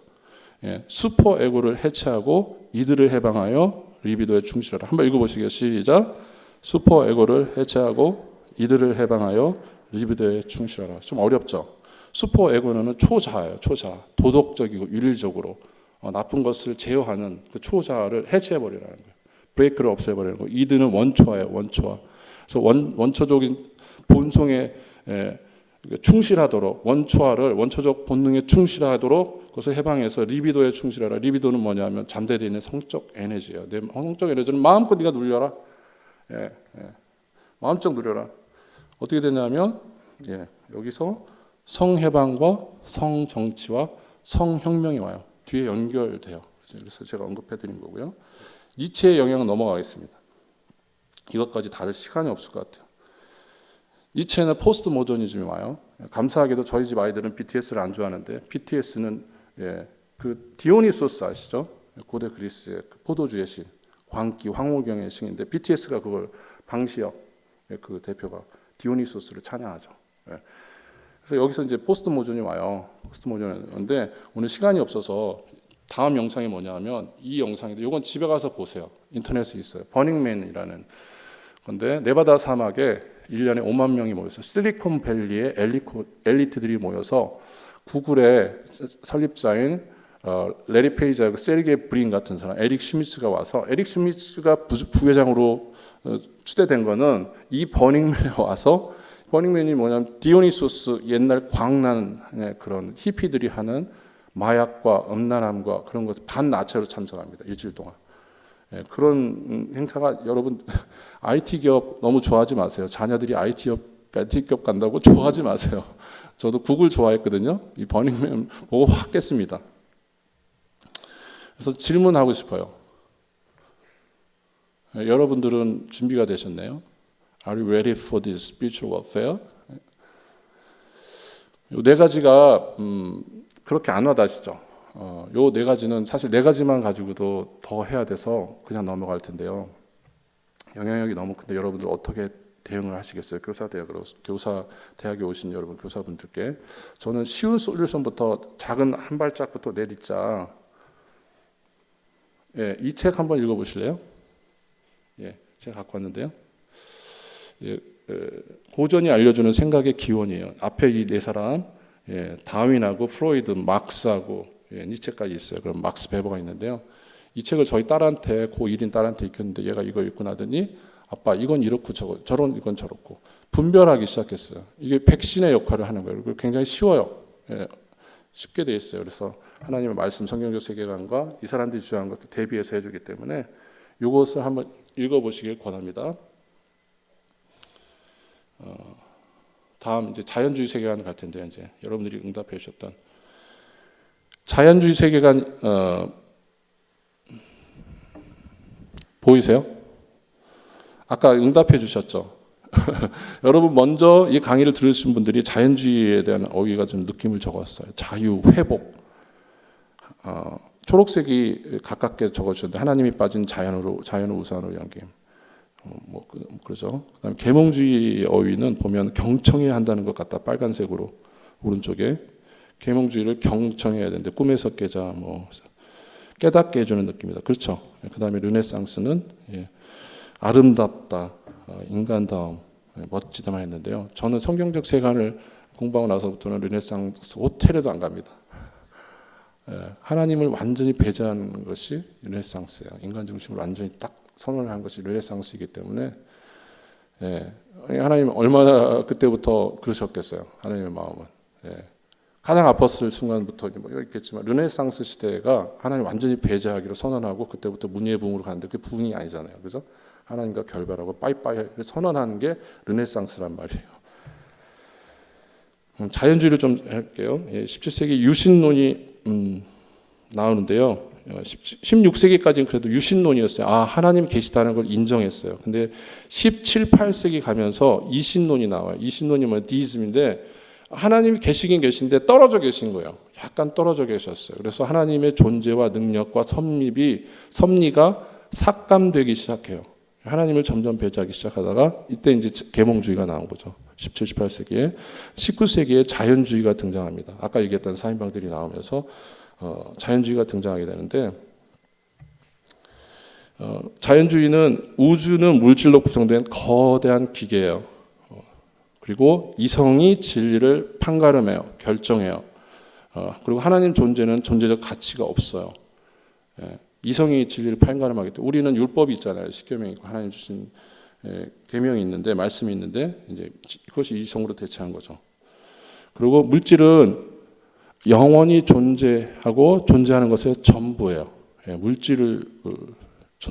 [SPEAKER 1] 슈퍼 에고를 해체하고 이들을 해방하여 리비도에 충실하라. 한번 읽어보시겠어요? 시작. 슈퍼 에고를 해체하고 이들을 해방하여 리비도에 충실하라. 좀 어렵죠? 슈퍼 에고는 초자예요. 초자. 도덕적이고 윤리적으로 나쁜 것을 제어하는 그 초자를 해체해버리라는 거예요. 브레이크를 없애버리는 거예요. 이들은 원초화예요. 원초화. 그래서 원초적인 본성에 충실하도록 원초적 본능에 충실하도록 그것을 해방해서 리비도에 충실하라. 리비도는 뭐냐면 잠재되어 있는 성적 에너지예요. 내 성적 에너지는 마음껏 네가 누려라. 마음껏 누려라. 어떻게 되냐면 여기서 성해방과 성정치와 성혁명이 와요. 뒤에 연결돼요. 그래서 제가 언급해드린 거고요. 니체의 영향은 넘어가겠습니다. 이것까지 다룰 시간이 없을 것 같아요. 니체는 포스트 모더니즘이 와요. 감사하게도 저희 집 아이들은 BTS를 안 좋아하는데 BTS는 그 디오니소스 아시죠? 고대 그리스의 그 포도주의 신, 광기, 황홀경의 신인데 BTS가 그걸 방시혁 그 대표가 디오니소스를 찬양하죠. 그래서 여기서 이제 포스트 모던이 와요. 포스트 모던인데 오늘 시간이 없어서 다음 영상이 뭐냐면 이 영상인데 이건 집에 가서 보세요. 인터넷에 있어요. 버닝맨이라는 건데 네바다 사막에 1년에 5만 명이 모여서 실리콘밸리의 엘리트들이 모여서 구글의 설립자인 레리 페이지하고 세르게이 브린 같은 사람, 에릭 슈미츠가 와서 에릭 슈미츠가 부회장으로 추대된 거는 이 버닝맨에 와서 버닝맨이 뭐냐면 디오니소스 옛날 광란의 그런 히피들이 하는 마약과 음란함과 그런 것 반나체로 참석합니다. 일주일 동안. 그런 행사가 여러분 IT 기업 너무 좋아하지 마세요. 자녀들이 IT 기업 간다고 좋아하지 마세요. 저도 구글 좋아했거든요. 이 버닝맨 보고 확 깼습니다. 그래서 질문하고 싶어요. 여러분들은 준비가 되셨나요? Are you ready for this spiritual warfare? 이 네 가지가 그렇게 안 와닿으시죠? 요 네 가지는 사실 네 가지만 가지고도 더 해야 돼서 그냥 넘어갈 텐데요. 영향력이 너무 큰데 여러분들 어떻게 대응을 하시겠어요? 교사 대학에 오신 여러분 교사분들께 저는 쉬운 솔루션부터 작은 한 발짝부터 내딛자. 이 책 한번 읽어보실래요? 제가 갖고 왔는데요. 고전이 알려주는 생각의 기원이에요. 앞에 이 네 사람, 다윈하고 프로이드, 막스하고 니체까지 있어요. 그럼 막스 베버가 있는데요. 이 책을 저희 딸한테 고1인 딸한테 읽혔는데 얘가 이거 읽고 나더니 아빠 이건 이렇고 저런 이건 저렇고 분별하기 시작했어요. 이게 백신의 역할을 하는 거예요. 그리고 굉장히 쉬워요. 쉽게 돼 있어요. 그래서 하나님의 말씀, 성경적 세계관과 이 사람들이 주장한 것도 대비해서 해주기 때문에 이것을 한번 읽어보시길 권합니다. 다음 이제 자연주의 세계관 갈 텐데요. 이제 여러분들이 응답해 주셨던 자연주의 세계관 보이세요? 아까 응답해 주셨죠? 여러분 먼저 이 강의를 들으신 분들이 자연주의에 대한 어휘가 좀 느낌을 적었어요. 자유, 회복. 초록색이 가깝게 적어주셨는데 하나님이 빠진 자연을 우산으로 연김. 그러죠. 그다음에 계몽주의 어휘는 보면 경청해야 한다는 것 같다. 빨간색으로 오른쪽에 계몽주의를 경청해야 되는데 꿈에서 깨자 깨닫게 해주는 느낌이다. 그렇죠. 그다음에 르네상스는 아름답다, 인간다움, 멋지다만 했는데요. 저는 성경적 세계관을 공부하고 나서부터는 르네상스 호텔에도 안 갑니다. 하나님을 완전히 배제하는 것이 르네상스예요. 인간 중심으로 완전히 딱 선언한 것이 르네상스이기 때문에 하나님 얼마나 그때부터 그러셨겠어요. 하나님의 마음은. 가장 아팠을 순간부터 있겠지만 르네상스 시대가 하나님 완전히 배제하기로 선언하고 그때부터 문예부흥으로 가는데 그게 부흥이 아니잖아요. 그래서 하나님과 결별하고 빠이빠이 선언하는 게 르네상스란 말이에요. 자연주의를 좀 할게요. 17세기 유신론이 나오는데요. 16세기까지는 그래도 유신론이었어요. 하나님 계시다는 걸 인정했어요. 근데 17, 18세기 가면서 이신론이 나와요. 이신론이 디이즘인데 하나님이 계시긴 계신데 떨어져 계신 거예요. 약간 떨어져 계셨어요. 그래서 하나님의 존재와 능력과 섭리가 삭감되기 시작해요. 하나님을 점점 배제하기 시작하다가 이때 이제 계몽주의가 나온 거죠. 17, 18세기에 19세기에 자연주의가 등장합니다. 아까 얘기했던 사인방들이 나오면서 자연주의가 등장하게 되는데 자연주의는 우주는 물질로 구성된 거대한 기계예요. 그리고 이성이 진리를 판가름해요. 결정해요. 그리고 하나님 존재는 존재적 가치가 없어요. 이성이 진리를 판가름하기 때문에 우리는 율법이 있잖아요. 십계명이 있고 하나님 주신 계명이 있는데 말씀이 있는데 이제 그것이 이성으로 대체한 거죠. 그리고 물질은 영원히 존재하고 존재하는 것의 전부예요. 물질을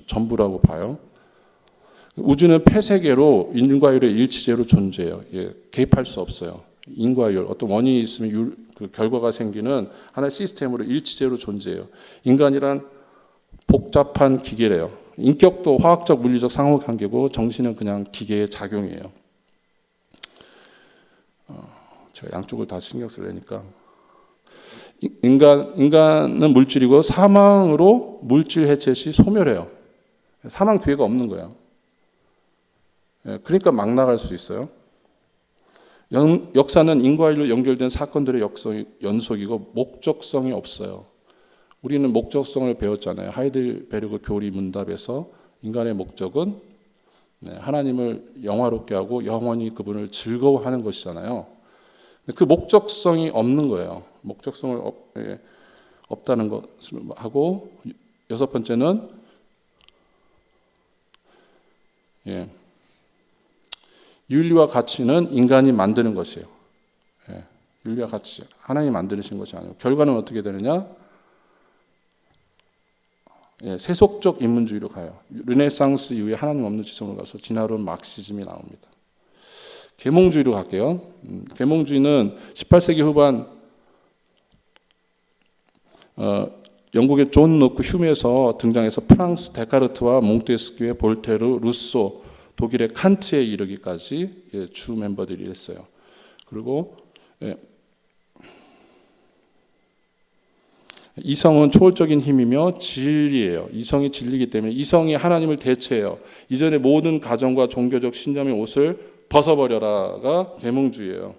[SPEAKER 1] 전부라고 봐요. 우주는 폐세계로 인과율의 일치제로 존재해요. 개입할 수 없어요. 인과율 어떤 원인이 있으면 그 결과가 생기는 하나의 시스템으로 일치제로 존재해요. 인간이란 복잡한 기계래요. 인격도 화학적, 물리적 상호관계고 정신은 그냥 기계의 작용이에요. 제가 양쪽을 다 신경 쓰려니까 인간은 물질이고 사망으로 물질 해체 시 소멸해요. 사망 뒤에가 없는 거예요. 그러니까 막 나갈 수 있어요. 역사는 인과일로 연결된 사건들의 연속이고 목적성이 없어요. 우리는 목적성을 배웠잖아요. 하이델베르그 교리 문답에서 인간의 목적은 하나님을 영화롭게 하고 영원히 그분을 즐거워하는 것이잖아요. 그 목적성이 없는 거예요. 목적성을 없다는 것을 하고, 여섯 번째는 윤리와 가치는 인간이 만드는 것이에요. 윤리와 가치, 하나님이 만드신 것이 아니고, 결과는 어떻게 되느냐? 세속적 인문주의로 가요. 르네상스 이후에 하나님 없는 지성으로 가서 진화론 막시즘이 나옵니다. 계몽주의로 갈게요. 계몽주의는 18세기 후반 영국의 존 노크 휴메에서 등장해서 프랑스 데카르트와 몽테스키우의 볼테르, 루소, 독일의 칸트에 이르기까지 주 멤버들이 있어요. 그리고 이성은 초월적인 힘이며 진리예요. 이성이 진리이기 때문에 이성이 하나님을 대체해요. 이전의 모든 가정과 종교적 신념의 옷을 벗어버려라가 계몽주의예요.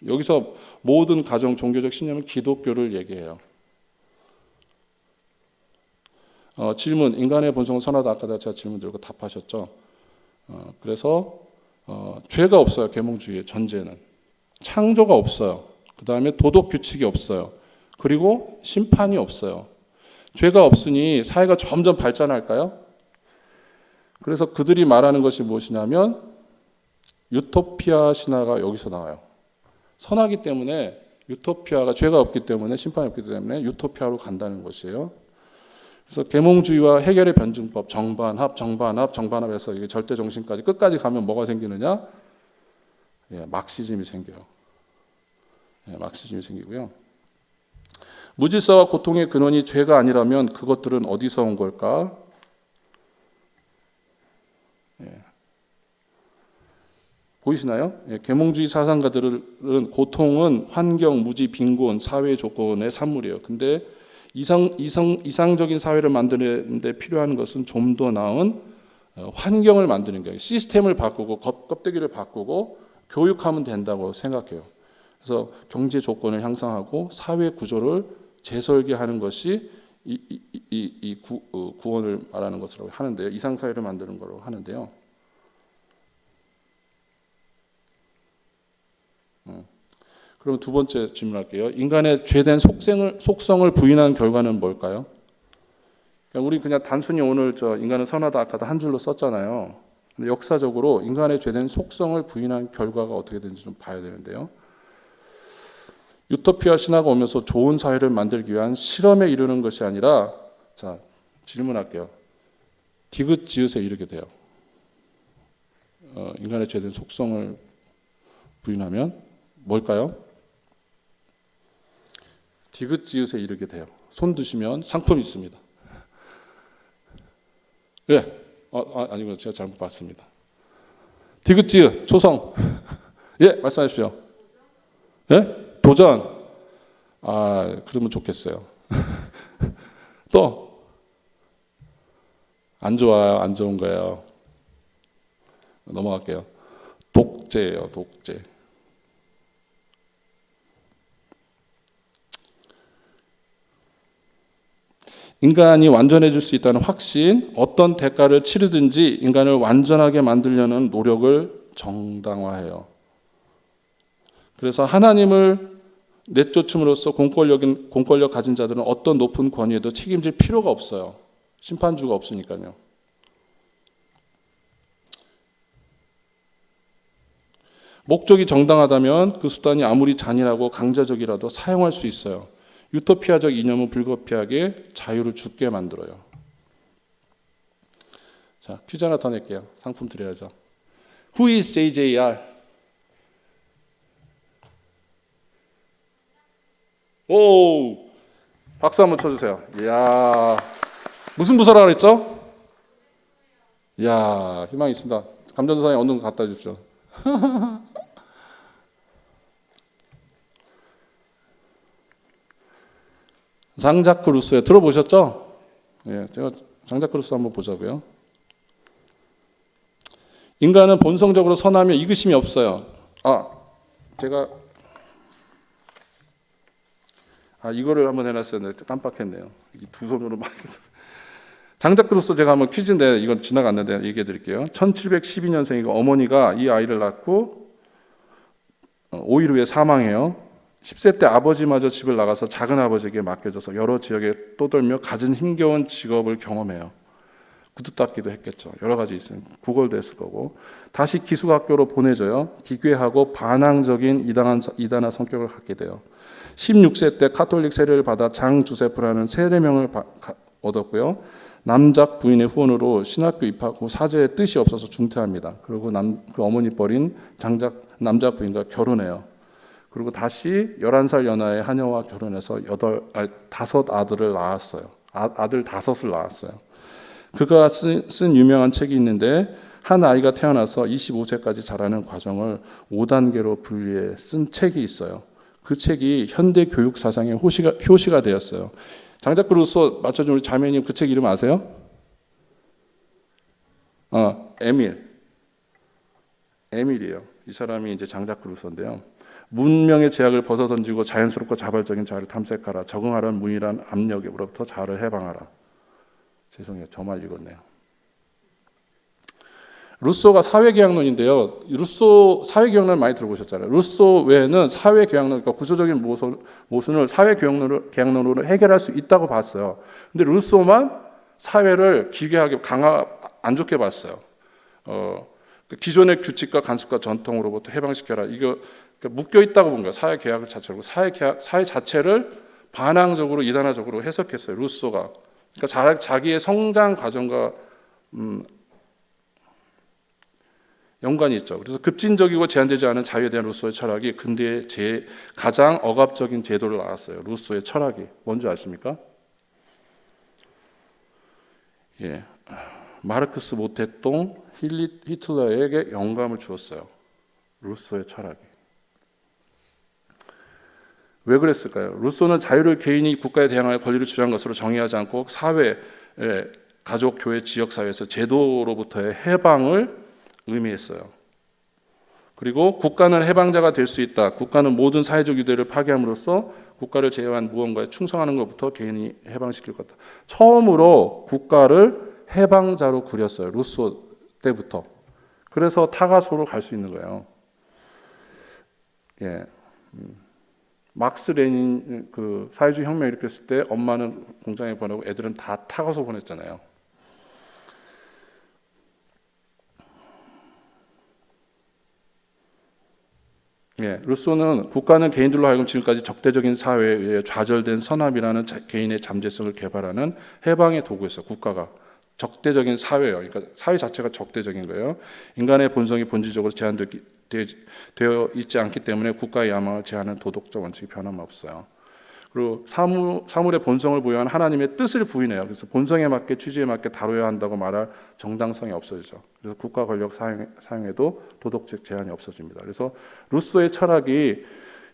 [SPEAKER 1] 여기서 모든 가정, 종교적 신념은 기독교를 얘기해요. 질문, 인간의 본성은 선하다. 아까 제가 질문 드리고 답하셨죠. 그래서 죄가 없어요. 계몽주의의 전제는. 창조가 없어요. 그 다음에 도덕 규칙이 없어요. 그리고 심판이 없어요. 죄가 없으니 사회가 점점 발전할까요? 그래서 그들이 말하는 것이 무엇이냐면 유토피아 신화가 여기서 나와요. 선하기 때문에 유토피아가, 죄가 없기 때문에 심판이 없기 때문에 유토피아로 간다는 것이에요. 그래서 계몽주의와 해결의 변증법, 정반합에서 이게 절대 정신까지 끝까지 가면 뭐가 생기느냐? 막시즘이 생겨요. 막시즘이 생기고요. 무질서와 고통의 근원이 죄가 아니라면 그것들은 어디서 온 걸까? 보이시나요? 계몽주의 사상가들은 고통은 환경, 무지, 빈곤, 사회 조건의 산물이에요. 근데 이상적인 사회를 만드는 데 필요한 것은 좀 더 나은 환경을 만드는 거예요. 시스템을 바꾸고 껍데기를 바꾸고 교육하면 된다고 생각해요. 그래서 경제 조건을 향상하고 사회 구조를 재설계하는 것이 이 구원을 말하는 것으로 하는데요. 이상사회를 만드는 거라고 하는데요. 그럼 두 번째 질문할게요. 인간의 죄된 속성을 부인한 결과는 뭘까요? 우리 그냥 단순히 오늘 인간은 선하다 악하다 한 줄로 썼잖아요. 근데 역사적으로 인간의 죄된 속성을 부인한 결과가 어떻게 되는지 좀 봐야 되는데요. 유토피아 신화가 오면서 좋은 사회를 만들기 위한 실험에 이르는 것이 아니라, 자, 질문할게요. 디귿지읒에 이르게 돼요. 인간의 죄된 속성을 부인하면 뭘까요? 디귿지읒에 이르게 돼요. 손 드시면 상품이 있습니다. 예, 아니고 제가 잘못 봤습니다. 디귿지읒, 초성. 예, 말씀하십시오. 예? 도전. 그러면 좋겠어요. 또 안 좋아요, 안 좋은 거예요. 넘어갈게요. 독재예요, 독재. 인간이 완전해질 수 있다는 확신, 어떤 대가를 치르든지 인간을 완전하게 만들려는 노력을 정당화해요. 그래서 하나님을 내쫓음으로써 공권력 가진 자들은 어떤 높은 권위에도 책임질 필요가 없어요. 심판주가 없으니까요. 목적이 정당하다면 그 수단이 아무리 잔인하고 강제적이라도 사용할 수 있어요. 유토피아적 이념은 불가피하게 자유를 죽게 만들어요. 자, 퀴즈 하나 더 낼게요. 상품 드려야죠. Who is JJR? 오, 박수 한번 쳐주세요. 이야, 무슨 부서라 그랬죠? 이야, 희망이 있습니다. 감전사에 얻는 거 갖다 주십시오. 장자크 루소에 들어보셨죠? 예, 제가 장자크 루소 한번 보자고요. 인간은 본성적으로 선하며 이기심이 없어요. 제가 이거를 한번 해놨었는데 깜빡했네요. 이 두 손으로 막. 장작 루소 제가 한번 퀴즈인데 이건 지나갔는데 얘기해 드릴게요. 1712년생이고 어머니가 이 아이를 낳고 5일 후에 사망해요. 10세 때 아버지마저 집을 나가서 작은 아버지에게 맡겨져서 여러 지역에 떠돌며 갖은 힘겨운 직업을 경험해요. 구두 닦기도 했겠죠. 여러 가지 있어요. 구걸도 했을 거고. 다시 기숙학교로 보내져요. 기괴하고 반항적인 이단화 성격을 갖게 돼요. 16세 때 카톨릭 세례를 받아 장 주세프라는 세례명을 얻었고요. 남작 부인의 후원으로 신학교 입학하고 사제의 뜻이 없어서 중퇴합니다. 그리고 그 어머니 버린 남작 부인과 결혼해요. 그리고 다시 11살 연하의 하녀와 결혼해서 5 아들을 낳았어요. 아들 5을 낳았어요. 그가 쓴 유명한 책이 있는데 한 아이가 태어나서 25세까지 자라는 과정을 5단계로 분리해 쓴 책이 있어요. 그 책이 현대 교육 사상의 효시가 되었어요. 장작 루소 맞춰준 우리 자매님 그 책 이름 아세요? 에밀이에요. 이 사람이 이제 장작 루소인데요. 문명의 제약을 벗어던지고 자연스럽고 자발적인 자아를 탐색하라. 적응하라는 문이란 압력으로부터 자아를 해방하라. 죄송해요. 저만 읽었네요. 루소가 사회계약론인데요. 루소 사회계약론 많이 들어보셨잖아요. 루소 외에는 사회계약론, 그러니까 구조적인 모순을 사회계약론으로 해결할 수 있다고 봤어요. 근데 루소만 사회를 기괴하게 안 좋게 봤어요. 기존의 규칙과 간섭과 전통으로부터 해방시켜라. 이거 묶여 있다고 본 거예요. 사회계약 자체로. 사회 자체를 반항적으로 이단화적으로 해석했어요. 루소가. 그러니까 자기의 성장 과정과 연관이 있죠. 그래서 급진적이고 제한되지 않은 자유에 대한 루소의 철학이 근대의 가장 억압적인 제도를 낳았어요. 루소의 철학이 뭔지 아십니까? 예, 마르크스 모태똥 히틀러에게 영감을 주었어요. 루소의 철학이. 왜 그랬을까요? 루소는 자유를 개인이 국가에 대항하여 권리를 주장한 것으로 정의하지 않고 사회, 가족, 교회, 지역사회에서 제도로부터의 해방을 의미했어요. 그리고 국가는 해방자가 될 수 있다. 국가는 모든 사회적 유대를 파괴함으로써 국가를 제어한 무언가에 충성하는 것부터 개인이 해방시킬 것이다. 처음으로 국가를 해방자로 그렸어요. 루소 때부터. 그래서 타가소로 갈 수 있는 거예요. 예. 막스 레닌 그 사회주의 혁명 일으켰을 때 엄마는 공장에 보내고 애들은 다 타가소 보냈잖아요. 예, 루소는 국가는 개인들로 하여금 지금까지 적대적인 사회에 의해 좌절된 선함이라는 개인의 잠재성을 개발하는 해방의 도구였어요. 국가가 적대적인 사회예요. 그러니까 사회 자체가 적대적인 거예요. 인간의 본성이 본질적으로 제한되어 있지 않기 때문에 국가의 야망을 제한하는 도덕적 원칙이 변함없어요. 그리고 사물의 본성을 부여한 하나님의 뜻을 부인해요. 그래서 본성에 맞게 취지에 맞게 다뤄야 한다고 말할 정당성이 없어지죠. 그래서 국가 권력 사용에도 도덕적 제한이 없어집니다. 그래서 루소의 철학이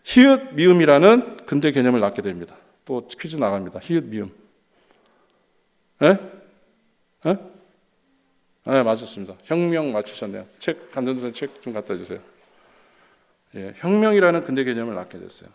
[SPEAKER 1] 히읗 미음이라는 근대 개념을 낳게 됩니다. 또 퀴즈 나갑니다. 히읗 미음. 네? 네? 네, 맞았습니다. 혁명 맞추셨네요. 감전도생 책 좀 갖다 주세요. 예, 혁명이라는 근대 개념을 낳게 됐어요.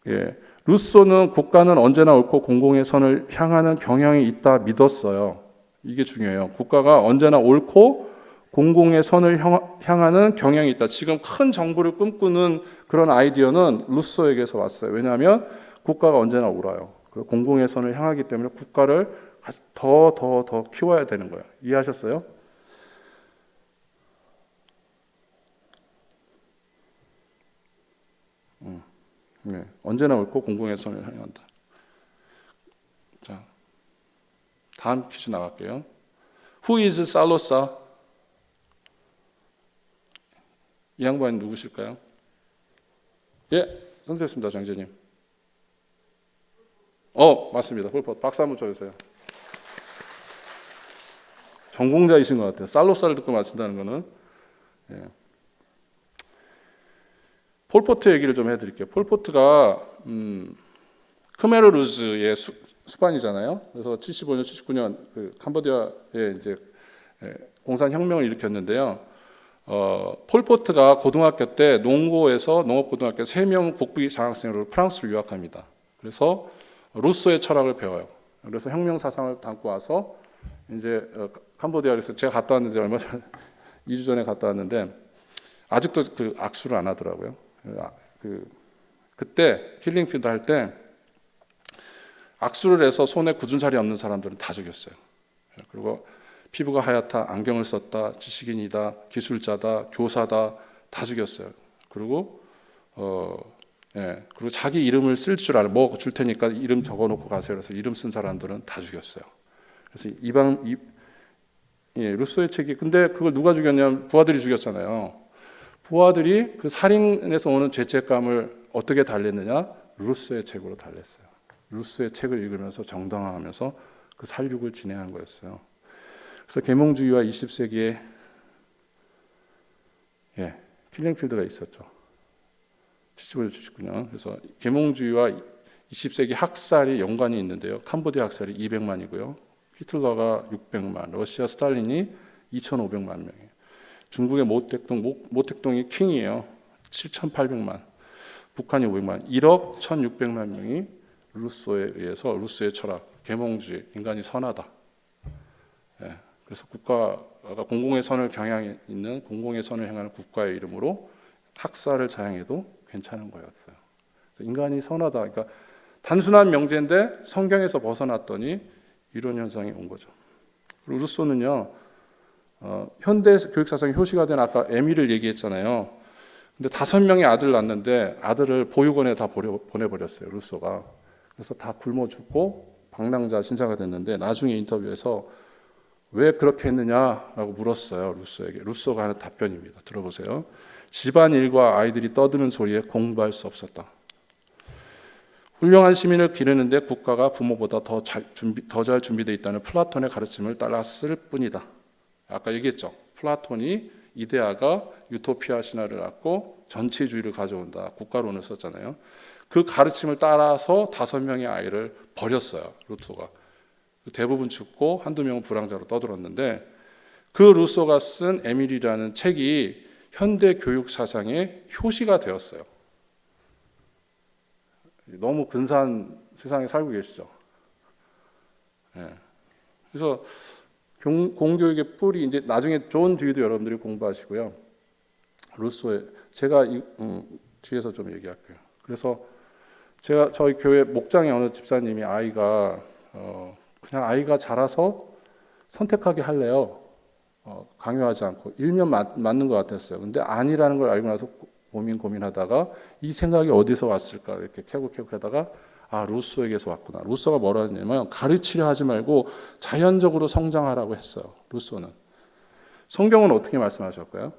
[SPEAKER 1] 예, 루소는 국가는 언제나 옳고 공공의 선을 향하는 경향이 있다 믿었어요. 이게 중요해요. 국가가 언제나 옳고 공공의 선을 향하는 경향이 있다. 지금 큰 정부를 꿈꾸는 그런 아이디어는 루소에게서 왔어요. 왜냐하면 국가가 언제나 옳아요. 그리고 공공의 선을 향하기 때문에 국가를 더 키워야 되는 거예요. 이해하셨어요? 네, 언제나 옳고 공공의 선을 향한다. 자, 다음 퀴즈 나갈게요. Who is 살로사? 이 양반이 누구실까요? 예, 선생님입니다, 장재님. 맞습니다. 폴포트. 박수 한번 쳐주세요. 전공자이신 것 같아요. 살로사를 듣고 맞춘다는 거는. 예. 폴포트 얘기를 좀 해드릴게요. 폴포트가 크메르 루즈의 수반이잖아요. 그래서 75년, 79년 그 캄보디아에 이제 공산 혁명을 일으켰는데요. 폴포트가 고등학교 때 농고에서 농업고등학교 3명 국비 장학생으로 프랑스로 유학합니다. 그래서 루소의 철학을 배워요. 그래서 혁명 사상을 담고 와서 이제 캄보디아에서 제가 갔다 왔는데 얼마 전 2주 전에 갔다 왔는데 아직도 그 악수를 안 하더라고요. 그때 힐링필드 할 때 악수를 해서 손에 굳은 살이 없는 사람들은 다 죽였어요. 그리고 피부가 하얗다, 안경을 썼다, 지식인이다, 기술자다, 교사다 다 죽였어요. 그리고 그리고 자기 이름을 쓸 줄 알아. 뭐 줄 테니까 이름 적어놓고 가세요. 그래서 이름 쓴 사람들은 다 죽였어요. 그래서 루소의 책이 근데 그걸 누가 죽였냐면 부하들이 죽였잖아요. 부하들이 그 살인에서 오는 죄책감을 어떻게 달랬느냐? 루소의 책으로 달랬어요. 루소의 책을 읽으면서 정당화하면서 그 살육을 진행한 거였어요. 그래서 계몽주의와 20세기에 킬링필드가 있었죠. 75년, 79년. 그래서 계몽주의와 20세기 학살이 연관이 있는데요. 캄보디아 학살이 200만이고요. 히틀러가 600만, 러시아 스탈린이 2,500만 명이에요. 중국의 모택동이 킹이에요. 7,800만. 북한이 500만. 1억 1,600만 명이 루소에 의해서 루소의 철학, 계몽주의, 인간이 선하다. 그래서 국가가 공공의 선을 경향 있는 공공의 선을 행하는 국가의 이름으로 학살을 자행해도 괜찮은 거였어요. 인간이 선하다. 그러니까 단순한 명제인데 성경에서 벗어났더니 이런 현상이 온 거죠. 그리고 루소는요, 현대 교육 사상의 효시가 된 아까 에밀을 얘기했잖아요. 근데 5명의 아들 낳았는데 아들을 보육원에 다 보내버렸어요. 루소가. 그래서 다 굶어 죽고 방랑자 신사가 됐는데 나중에 인터뷰에서 왜 그렇게 했느냐라고 물었어요. 루소에게. 루소가 하는 답변입니다. 들어보세요. 집안일과 아이들이 떠드는 소리에 공부할 수 없었다. 훌륭한 시민을 기르는데 국가가 부모보다 더 잘 준비되어 있다는 플라톤의 가르침을 따랐을 뿐이다. 아까 얘기했죠. 플라톤이 이데아가 유토피아 신화를 갖고 전체주의를 가져온다. 국가론을 썼잖아요. 그 가르침을 따라서 5명의 아이를 버렸어요. 루소가. 대부분 죽고 한두 명은 불황자로 떠들었는데 그 루소가 쓴 에밀이라는 책이 현대 교육 사상의 효시가 되었어요. 너무 근사한 세상에 살고 계시죠. 그래서 공교육의 뿌리 이제 나중에 존 듀이도 여러분들이 공부하시고요. 루소의 제가 뒤에서 좀 얘기할게요. 그래서 저희 교회 목장의 어느 집사님이 아이가 그냥 아이가 자라서 선택하게 할래요. 강요하지 않고 일면 맞는 것 같았어요. 근데 아니라는 걸 알고 나서 고민하다가 이 생각이 어디서 왔을까 이렇게 캐고 하다가 루소에게서 왔구나. 루소가 뭐라 했냐면 가르치려 하지 말고 자연적으로 성장하라고 했어요. 루소는. 성경은 어떻게 말씀하셨을까요?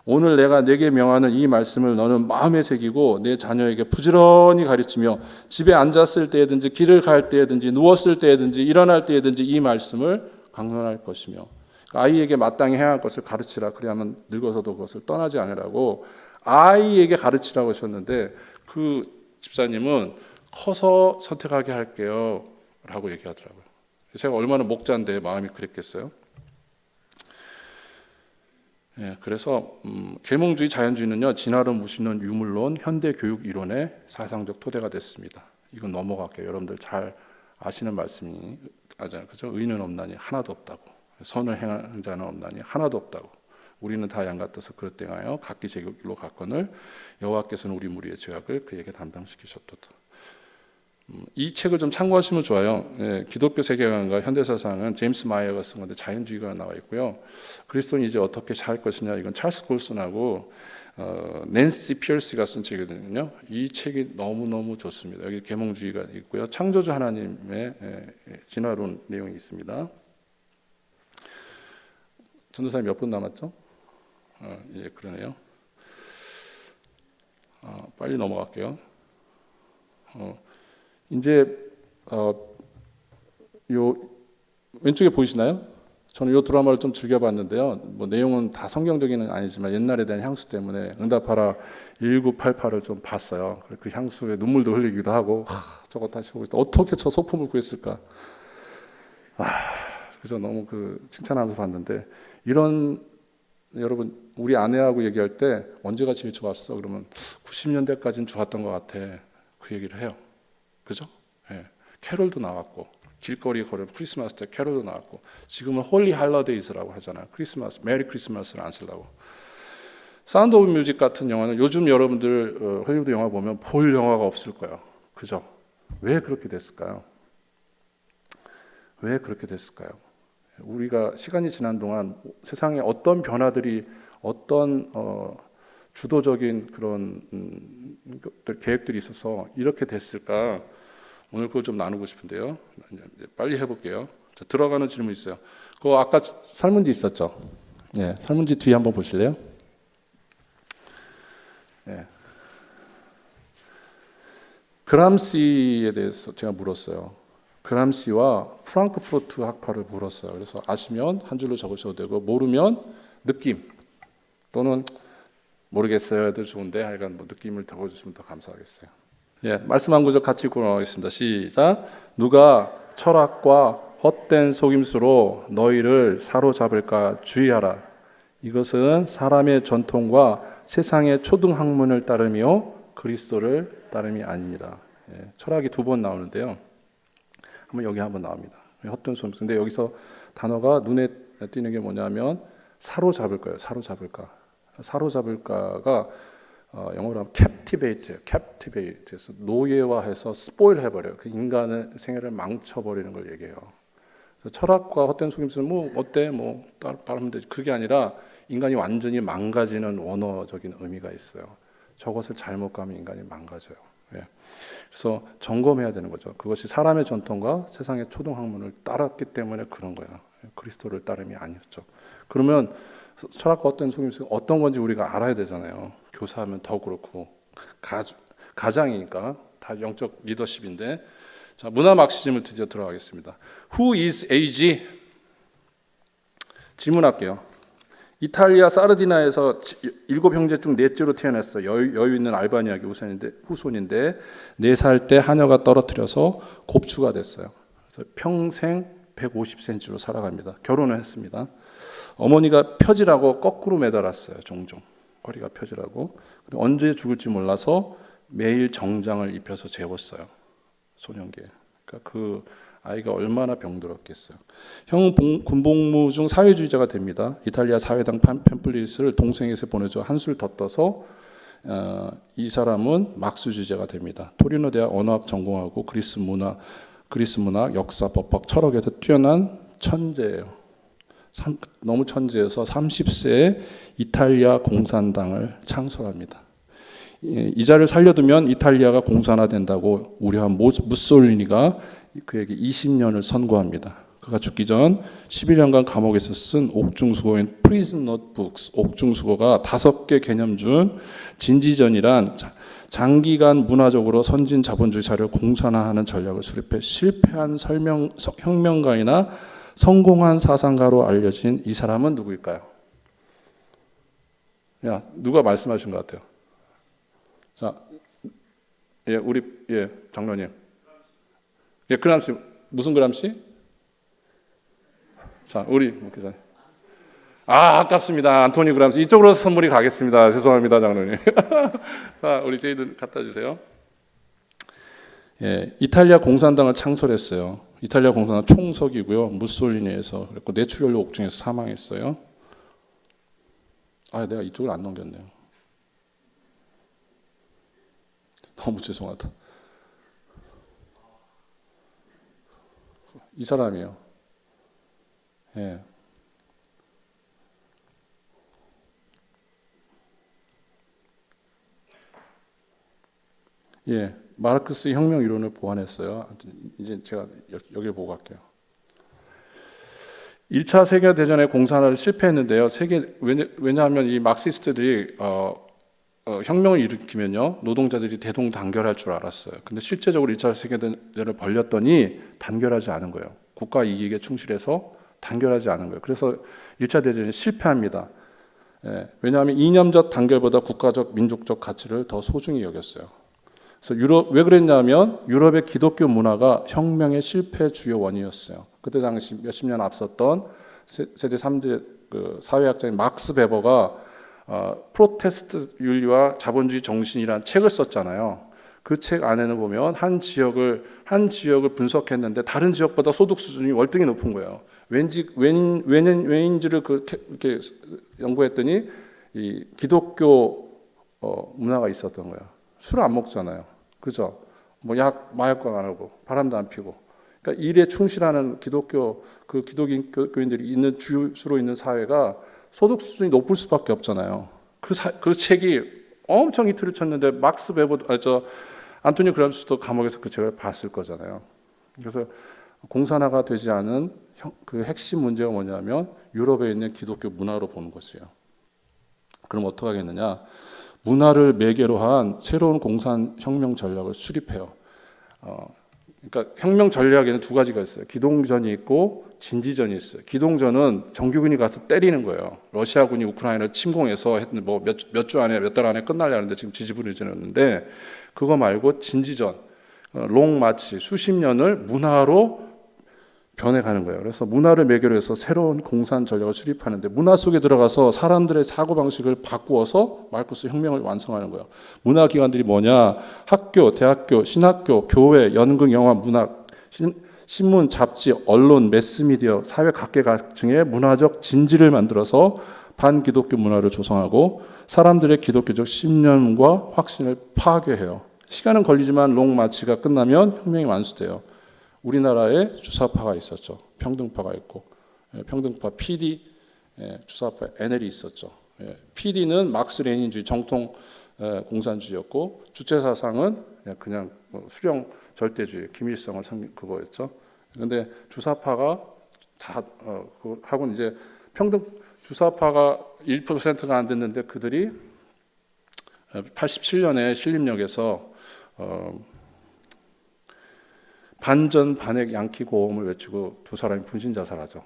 [SPEAKER 1] 오늘 내가 네게 명하는 이 말씀을 너는 마음에 새기고 내 자녀에게 부지런히 가르치며 집에 앉았을 때든지 길을 갈 때든지 누웠을 때든지 일어날 때든지 이 말씀을 강론할 것이며 아이에게 마땅히 해야 할 것을 가르치라. 그래야만 늙어서도 그것을 떠나지 않으라고 아이에게 가르치라고 하셨는데 그 집사님은 커서 선택하게 할게요 라고 얘기하더라고요. 제가 얼마나 목자인데 마음이 그랬겠어요. 그래서 계몽주의, 자연주의는요 진화론, 무신론, 유물론, 현대 교육 이론의 사상적 토대가 됐습니다. 이건 넘어갈게요. 여러분들 잘 아시는 말씀이 맞아요, 그죠? 의는 없나니 하나도 없다고, 선을 행하는 자는 없나니 하나도 없다고. 우리는 다 양 같아서 그릇되하여 각기 제 길로 갔거늘 여호와께서는 우리 무리의 죄악을 그에게 담당시키셨도다. 이 책을 좀 참고하시면 좋아요. 기독교 세계관과 현대사상은 제임스 마이어가 쓴 건데 자연주의가 나와 있고요. 그리스도는 이제 어떻게 살 것이냐, 이건 찰스 골슨하고 낸시 피어스가 쓴 책이거든요. 이 책이 너무너무 좋습니다. 여기 계몽주의가 있고요. 창조주 하나님의 진화론 내용이 있습니다. 전도사님 몇 분 남았죠? 그러네요. 빨리 넘어갈게요. 이제 요 왼쪽에 보이시나요? 저는 이 드라마를 좀 즐겨봤는데요. 뭐 내용은 다 성경적인은 아니지만 옛날에 대한 향수 때문에 응답하라 1988을 좀 봤어요. 그 향수에 눈물도 흘리기도 하고 저거 다시 보고 있다. 어떻게 저 소품을 구했을까? 그래서 너무 칭찬하면서 봤는데 이런 여러분 우리 아내하고 얘기할 때 언제가 제일 좋았어? 그러면 90년대까지는 좋았던 것 같아. 그 얘기를 해요. 그죠? 예. 캐롤도 나왔고 길거리 걸으면 크리스마스 때 캐롤도 나왔고 지금은 홀리 할러데이즈라고 하잖아요. 크리스마스, 메리 크리스마스를 안 쓰려고. 사운드 오브 뮤직 같은 영화는 요즘 여러분들 헐리우드 영화 보면 볼 영화가 없을 거예요. 그죠? 왜 그렇게 됐을까요? 왜 그렇게 됐을까요? 우리가 시간이 지난 동안 세상에 어떤 변화들이 어떤 주도적인 그런 계획들이 있어서 이렇게 됐을까? 오늘 그거 좀 나누고 싶은데요. 빨리 해볼게요. 자, 들어가는 질문 있어요. 그거 아까 설문지 있었죠? 예, 설문지 뒤에 한번 보실래요? 예. 그람시에 대해서 제가 물었어요. 그람시와 프랑크푸르트 학파를 물었어요. 그래서 아시면 한 줄로 적으셔도 되고 모르면 느낌 또는 모르겠어요. 애들 좋은데 하여간 뭐 느낌을 적어주시면 더 감사하겠어요. 예, 말씀 한 구절 같이 읽고 나가겠습니다. 시작. 누가 철학과 헛된 속임수로 너희를 사로잡을까 주의하라. 이것은 사람의 전통과 세상의 초등학문을 따르며 그리스도를 따름이 아닙니다. 예, 철학이 두 번 나오는데요. 한번 여기 한번 나옵니다. 헛된 속임수. 근데 여기서 단어가 눈에 띄는 게 뭐냐면 사로잡을 거예요. 사로잡을까. 사로잡을까가 영어로 하면 captivate예요. captivate에서 노예화해서 스포일 해버려요. 그 인간의 생애를 망쳐버리는 걸 얘기해요. 그래서 철학과 헛된 속임수는 뭐 어때 뭐 따르면 되지. 그게 아니라 인간이 완전히 망가지는 원어적인 의미가 있어요. 저것을 잘못 가면 인간이 망가져요. 예. 그래서 점검해야 되는 거죠. 그것이 사람의 전통과 세상의 초등학문을 따랐기 때문에 그런 거예요. 그리스도를 따름이 아니었죠. 그러면 철학과 헛된 속임수가 어떤 건지 우리가 알아야 되잖아요. 교사하면 더 그렇고 가장이니까 다 영적 리더십인데 자 문화 막시즘을 드디어 들어가겠습니다. Who is AG? 질문할게요. 이탈리아 사르디나에서 7형제 중 넷째로 태어났어. 여유 있는 알바니아계 후손인데 4살 때 하녀가 떨어뜨려서 곱추가 됐어요. 그래서 평생 150cm로 살아갑니다. 결혼을 했습니다. 어머니가 펴지라고 거꾸로 매달았어요. 종종 허리가 펴지라고. 언제 죽을지 몰라서 매일 정장을 입혀서 재웠어요. 소년기에. 그러니까 그 아이가 얼마나 병들었겠어요. 형은 군복무 중 사회주의자가 됩니다. 이탈리아 사회당 팸플릿을 동생에게 보내줘 한술 더 떠서 이 사람은 막수주의자가 됩니다. 토리노 대학 언어학 전공하고 그리스 문학, 역사, 법학, 철학에서 뛰어난 천재예요. 너무 천재여서 30세에 이탈리아 공산당을 창설합니다. 이 자를 살려두면 이탈리아가 공산화된다고 우려한 무솔리니가 그에게 20년을 선고합니다. 그가 죽기 전 11년간 감옥에서 쓴 옥중수고인 Prison Notebooks, 옥중수고가 5개 개념 중 진지전이란 장기간 문화적으로 선진 자본주의 사회를 공산화하는 전략을 수립해 실패한 혁명가이나 성공한 사상가로 알려진 이 사람은 누구일까요? 야, 누가 말씀하신 것 같아요? 자, 예, 우리 장로님. 예, 그람시 무슨 그람시? 자, 우리 목회자님. 아깝습니다. 안토니 그람시. 이쪽으로 선물이 가겠습니다. 죄송합니다, 장로님. 자, 우리 제이든 갖다 주세요. 예, 이탈리아 공산당을 창설했어요. 이탈리아 공산당 총석이고요. 무솔리니에서 그랬고 뇌출혈로 옥중에서 사망했어요. 아, 내가 이쪽을 안 넘겼네요. 너무 죄송하다. 이 사람이요. 예. 예. 마르크스 혁명 이론을 보완했어요. 이제 제가 여기를 보고 갈게요. 1차 세계대전의 공산화를 실패했는데요. 왜냐하면 이 막시스트들이 혁명을 일으키면요 노동자들이 대동단결할 줄 알았어요. 근데 실제적으로 1차 세계대전을 벌렸더니 단결하지 않은 거예요. 국가 이익에 충실해서 단결하지 않은 거예요. 그래서 1차 대전이 실패합니다. 예, 왜냐하면 이념적 단결보다 국가적 민족적 가치를 더 소중히 여겼어요. 그래서 왜 그랬냐면 유럽의 기독교 문화가 혁명의 실패 주요 원인이었어요. 그때 당시 몇십 년 앞섰던 세대 3대 그 사회학자인 막스 베버가 프로테스트 윤리와 자본주의 정신이라는 책을 썼잖아요. 그 책 안에는 보면 한 지역을 분석했는데 다른 지역보다 소득 수준이 월등히 높은 거예요. 왜인지를 이렇게 연구했더니 이 기독교 문화가 있었던 거예요. 술 안 먹잖아요. 그죠? 뭐 마약광 안 하고 바람도 안 피고. 그러니까 일에 충실하는 기독교인들이 있는 주로 있는 사회가 소득 수준이 높을 수밖에 없잖아요. 그 책이 엄청 히트를 쳤는데 막스 베버, 안토니오 그람스도 감옥에서 그 책을 봤을 거잖아요. 그래서 공산화가 되지 않은 그 핵심 문제가 뭐냐면 유럽에 있는 기독교 문화로 보는 것이에요. 그럼 어떻게 하겠느냐? 문화를 매개로 한 새로운 공산혁명 전략을 수립해요. 그러니까 혁명 전략에는 두 가지가 있어요. 기동전이 있고 진지전이 있어요. 기동전은 정규군이 가서 때리는 거예요. 러시아군이 우크라이나를 침공해서 뭐 몇 주 안에 몇 달 안에 끝나려는데 지금 지지부진했는데 그거 말고 진지전, 롱마치 수십 년을 문화로 변해가는 거예요. 그래서 문화를 매개로 해서 새로운 공산 전략을 수립하는데 문화 속에 들어가서 사람들의 사고방식을 바꾸어서 마르크스 혁명을 완성하는 거예요. 문화기관들이 뭐냐? 학교, 대학교, 신학교, 교회, 연극, 영화, 문학, 신문, 잡지, 언론, 매스미디어, 사회 각계각층의 문화적 진지를 만들어서 반기독교 문화를 조성하고 사람들의 기독교적 신념과 확신을 파괴해요. 시간은 걸리지만 롱마치가 끝나면 혁명이 완수돼요. 우리나라에 주사파가 있었죠. 평등파가 있고 평등파 PD, 주사파 NL이 있었죠. PD는 막스 레닌주의 정통 공산주의였고 주체 사상은 그냥 수령 절대주의 김일성을 그거였죠. 그런데 주사파가 다 하고 이제 주사파가 1%가 안 됐는데 그들이 87년에 신림역에서 반전 반핵 양키 고음을 외치고 두 사람이 분신 자살하죠.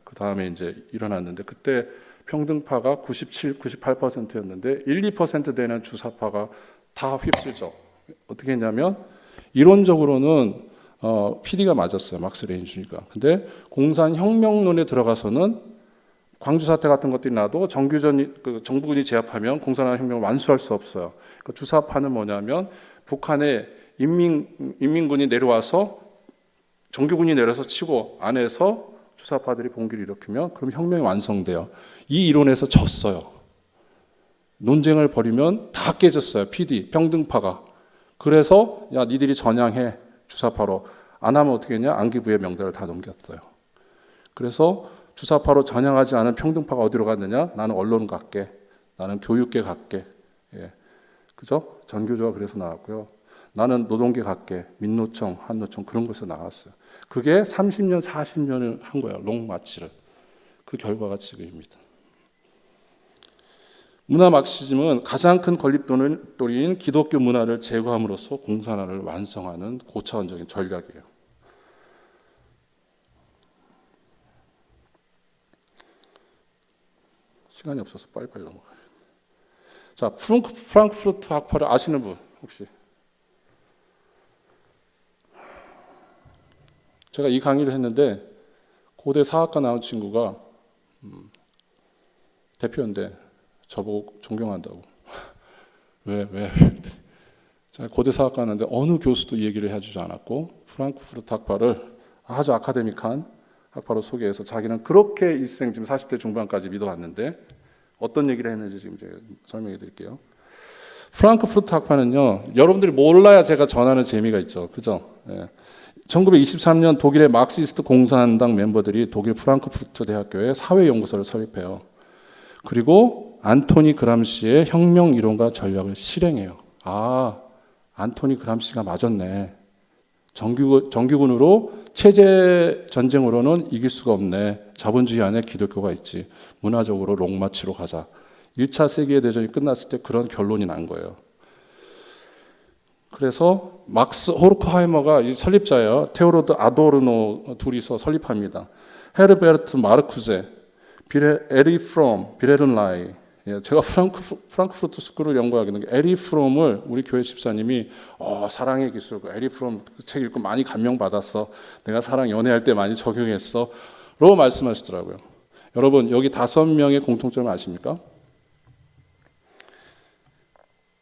[SPEAKER 1] 그 다음에 이제 일어났는데 그때 평등파가 97, 98%였는데 1, 2% 되는 주사파가 다 휩쓸죠. 어떻게 했냐면 이론적으로는 PD가 맞았어요. 막스 레닌주의가. 근데 공산혁명론에 들어가서는 광주 사태 같은 것들이 나도 정부군이 제압하면 공산화혁명을 완수할 수 없어요. 그 주사파는 뭐냐면 북한에 인민군이 내려와서 정규군이 내려서 치고 안에서 주사파들이 봉기를 일으키면 그럼 혁명이 완성돼요. 이 이론에서 졌어요. 논쟁을 벌이면 다 깨졌어요. PD, 평등파가. 그래서 야 니들이 전향해 주사파로. 안 하면 어떻게 했냐? 안기부의 명단을 다 넘겼어요. 그래서 주사파로 전향하지 않은 평등파가 어디로 갔느냐? 나는 언론 갈게. 나는 교육계 갈게. 그죠? 전교조가 그래서 나왔고요. 나는 노동계 갈게. 민노총, 한노총 그런 곳에서 나왔어요. 그게 30년, 40년을 한 거예요. 롱마치를. 그 결과가 지금입니다. 문화 막시즘은 가장 큰 건립돌인 기독교 문화를 제거함으로써 공산화를 완성하는 고차원적인 전략이에요. 시간이 없어서 빨리빨리 넘어가요. 자, 프랑크푸르트 학파를 아시는 분 혹시? 제가 이 강의를 했는데 고대 사학과 나온 친구가 대표인데 저보고 존경한다고. 왜? 제가 고대 사학과 나왔는데 어느 교수도 이 얘기를 해주지 않았고 프랑크푸르트 학파를 아주 아카데믹한 학파로 소개해서 자기는 그렇게 일생 지금 40대 중반까지 믿어왔는데 어떤 얘기를 했는지 지금 제가 설명해 드릴게요. 프랑크푸르트 학파는요, 여러분들이 몰라야 제가 전하는 재미가 있죠. 그죠? 1923년 독일의 막시스트 공산당 멤버들이 독일 프랑크푸르트 대학교에 사회연구소를 설립해요. 그리고 안토니 그람시의 혁명 이론과 전략을 실행해요. 아, 안토니 그람시가 맞았네. 정규군으로 체제 전쟁으로는 이길 수가 없네. 자본주의 안에 기독교가 있지. 문화적으로 롱마치로 가자. 1차 세계대전이 끝났을 때 그런 결론이 난 거예요. 그래서 막스 호르크하이머가 이 설립자예요. 테오도르 아도르노 둘이서 설립합니다. 헤르베르트 마르쿠제, 에리 프롬, 비레른라이. 제가 프랑크푸르트 스쿨을 연구하게 된 게 에리 프롬을 우리 교회 집사님이 사랑의 기술, 에리 프롬 책 읽고 많이 감명받았어. 내가 사랑 연애할 때 많이 적용했어. 라고 말씀하시더라고요. 여러분 여기 5명의 공통점을 아십니까?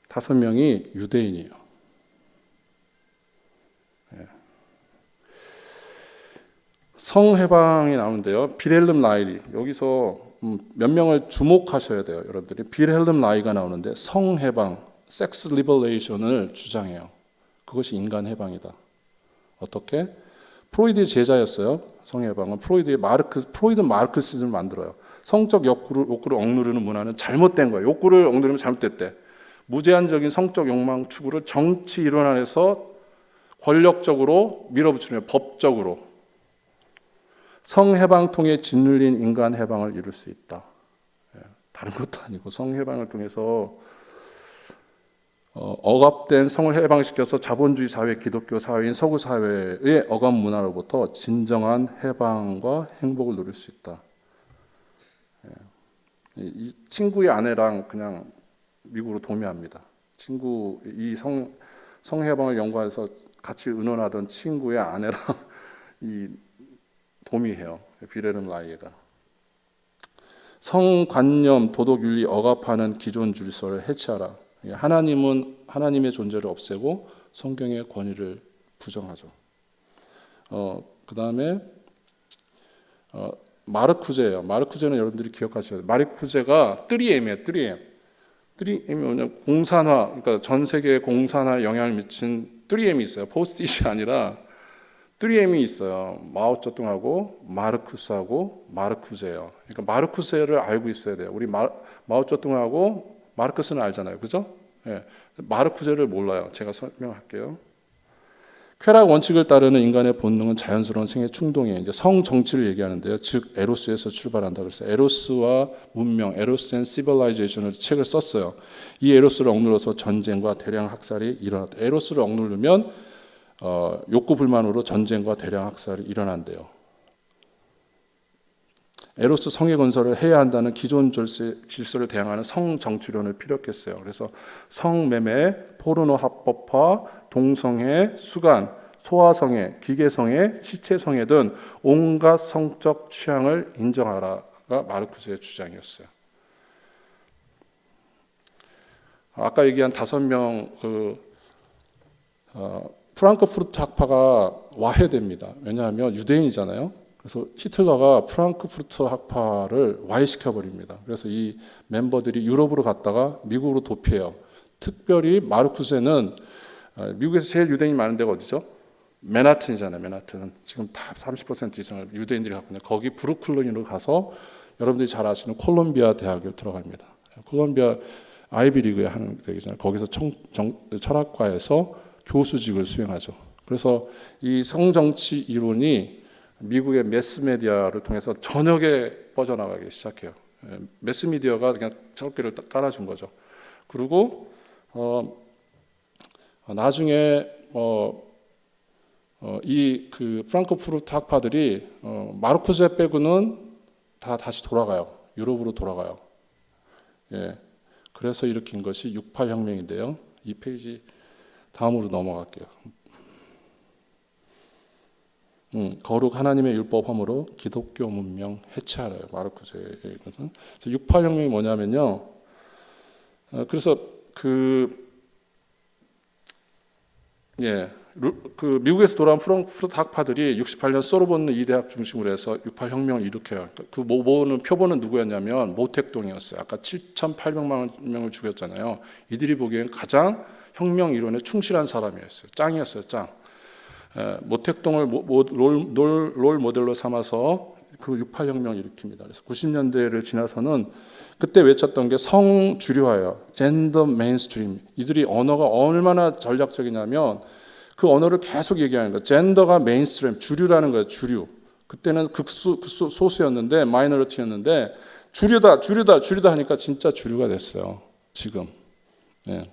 [SPEAKER 1] 5명이 유대인이에요. 성해방이 나오는데요. 빌헬름 라이, 여기서 몇 명을 주목하셔야 돼요. 여러분들이 빌헬름 라이가 나오는데 성해방, 섹스 리버레이션을 주장해요. 그것이 인간 해방이다. 어떻게? 프로이드의 제자였어요. 성해방은 프로이드는 마르크시즘을 만들어요. 성적 욕구를 억누르는 문화는 잘못된 거예요. 욕구를 억누르면 잘못됐대. 무제한적인 성적 욕망 추구를 정치 이론 안에서 권력적으로 밀어붙이면 법적으로 성해방 통해 짓눌린 인간 해방을 이룰 수 있다. 다른 것도 아니고 성해방을 통해서 억압된 성을 해방시켜서 자본주의 사회, 기독교 사회인 서구 사회의 억압 문화로부터 진정한 해방과 행복을 누릴 수 있다. 이 친구의 아내랑 그냥 미국으로 도미합니다. 친구 이 성해방을 연구해서 같이 의논하던 친구의 아내랑 이 도미해요. 빌헬름 라이에가 성관념, 도덕윤리 억압하는 기존 질서를 해체하라. 하나님의 존재를 없애고 성경의 권위를 부정하죠. 그 다음에 마르쿠제예요. 마르쿠제는 여러분들이 기억하셔야 돼요. 마르쿠제가 3M이에요. 3M이 뭐냐? 공산화, 그러니까 전 세계에 공산화 영향을 미친 3M이 있어요. 포스트잇이 아니라 3M이 있어요. 마오쩌둥하고 마르쿠스하고 마르쿠제예요. 그러니까 마르쿠제를 알고 있어야 돼요. 우리 마오쩌둥하고 마르크스는 알잖아요. 그죠? 예. 마르쿠제를 몰라요. 제가 설명할게요. 쾌락 원칙을 따르는 인간의 본능은 자연스러운 생애 충동이에요. 이제 성 정치를 얘기하는데요. 즉 에로스에서 출발한다 그랬어요. 에로스와 문명, 에로스 앤 시빌라이제이션을 책을 썼어요. 이 에로스를 억눌러서 전쟁과 대량 학살이 일어났다. 에로스를 억누르면 욕구 불만으로 전쟁과 대량 학살이 일어난대요. 에로스 성의 건설을 해야 한다는 기존 질서를 대항하는 성 정치론을 피력했어요. 그래서 성매매, 포르노 합법화, 동성애, 수간, 소아성애, 기계성애, 시체성애 등 온갖 성적 취향을 인정하라가 마르쿠스의 주장이었어요. 아까 얘기한 5명 프랑크푸르트 학파가 와해됩니다. 왜냐하면 유대인이잖아요. 그래서 히틀러가 프랑크푸르트 학파를 와해시켜버립니다. 그래서 이 멤버들이 유럽으로 갔다가 미국으로 도피해요. 특별히 마르쿠세는 미국에서 제일 유대인이 많은 데가 어디죠? 맨하튼이잖아요. 맨하튼은 지금 다 30% 이상을 유대인들이 갖고 있는데 거기 브루클린으로 가서 여러분들이 잘 아시는 콜롬비아 대학에 들어갑니다. 콜롬비아 아이비리그에 하는 데잖아요. 거기서 철학과에서 교수직을 수행하죠. 그래서 이 성정치 이론이 미국의 매스미디어를 통해서 전역에 뻗어나가기 시작해요. 매스미디어가 그냥 저렇게를 깔아준 거죠. 그리고 나중에 이 프랑크푸르트 학파들이 마르쿠제 빼고는 다 다시 돌아가요. 유럽으로 돌아가요. 예. 그래서 일으킨 것이 68혁명인데요. 이 페이지 다음으로 넘어갈게요. 거룩 하나님의 율법함으로 기독교 문명 해체하래요. 마르쿠스의 것은. 68혁명이 뭐냐면요. 그래서 미국에서 돌아온 프랑크푸르트 학파들이 68년 소르본느 이 대학 중심으로 해서 68혁명을 일으켜요. 그 표본은 누구였냐면 모택동이었어요. 아까 7,800만 명을 죽였잖아요. 이들이 보기엔 가장 혁명 이론에 충실한 사람이었어요. 짱이었어요. 짱. 모택동을 롤 모델로 삼아서 그 68혁명을 일으킵니다. 그래서 90년대를 지나서는 그때 외쳤던 게 성주류화예요. 젠더 메인스트림. 이들이 언어가 얼마나 전략적이냐면 그 언어를 계속 얘기하는 거예요. 젠더가 메인스트림, 주류라는 거예요. 주류. 그때는 소수였는데 마이너리티였는데 주류다 하니까 진짜 주류가 됐어요. 지금. 네.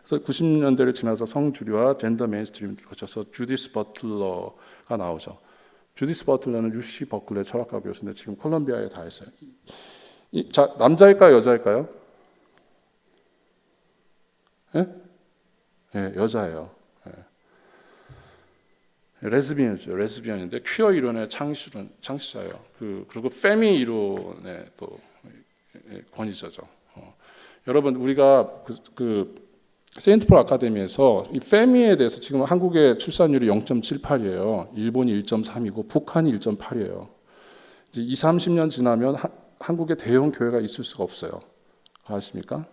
[SPEAKER 1] 그래서 90년대를 지나서 성주류와 젠더 메인스트림을 거쳐서 주디스 버틀러가 나오죠. 주디스 버틀러는 UC 버클리 철학과 교수인데 지금 콜롬비아에 다 있어요. 자, 남자일까요, 여자일까요? 예? 예, 여자예요. 예. 레즈비언인데 퀴어 이론의 창시자예요. 그리고 페미 이론의 또 권위자죠. 여러분 우리가 세인트폴 아카데미에서 이 페미에 대해서 지금 한국의 출산율이 0.78이에요. 일본이 1.3이고 북한이 1.8이에요. 이제 20-30년 지나면 한국에 대형 교회가 있을 수가 없어요. 아십니까?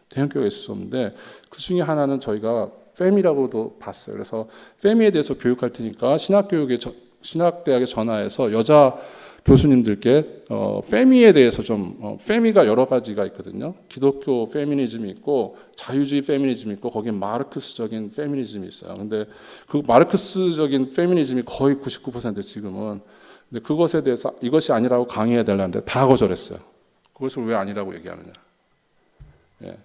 [SPEAKER 1] 대형 교회가 있을 수 없는데 그 중에 하나는 저희가 페미라고도 봤어요. 그래서 페미에 대해서 교육할 테니까 신학대학에 전화해서 여자 교수님들께 페미에 대해서 페미가 여러 가지가 있거든요. 기독교 페미니즘이 있고 자유주의 페미니즘이 있고 거기에 마르크스적인 페미니즘이 있어요. 근데 그 마르크스적인 페미니즘이 거의 99% 지금은. 근데 그것에 대해서 이것이 아니라고 강의해야 되려는데 다 거절했어요. 그것을 왜 아니라고 얘기하느냐. 예.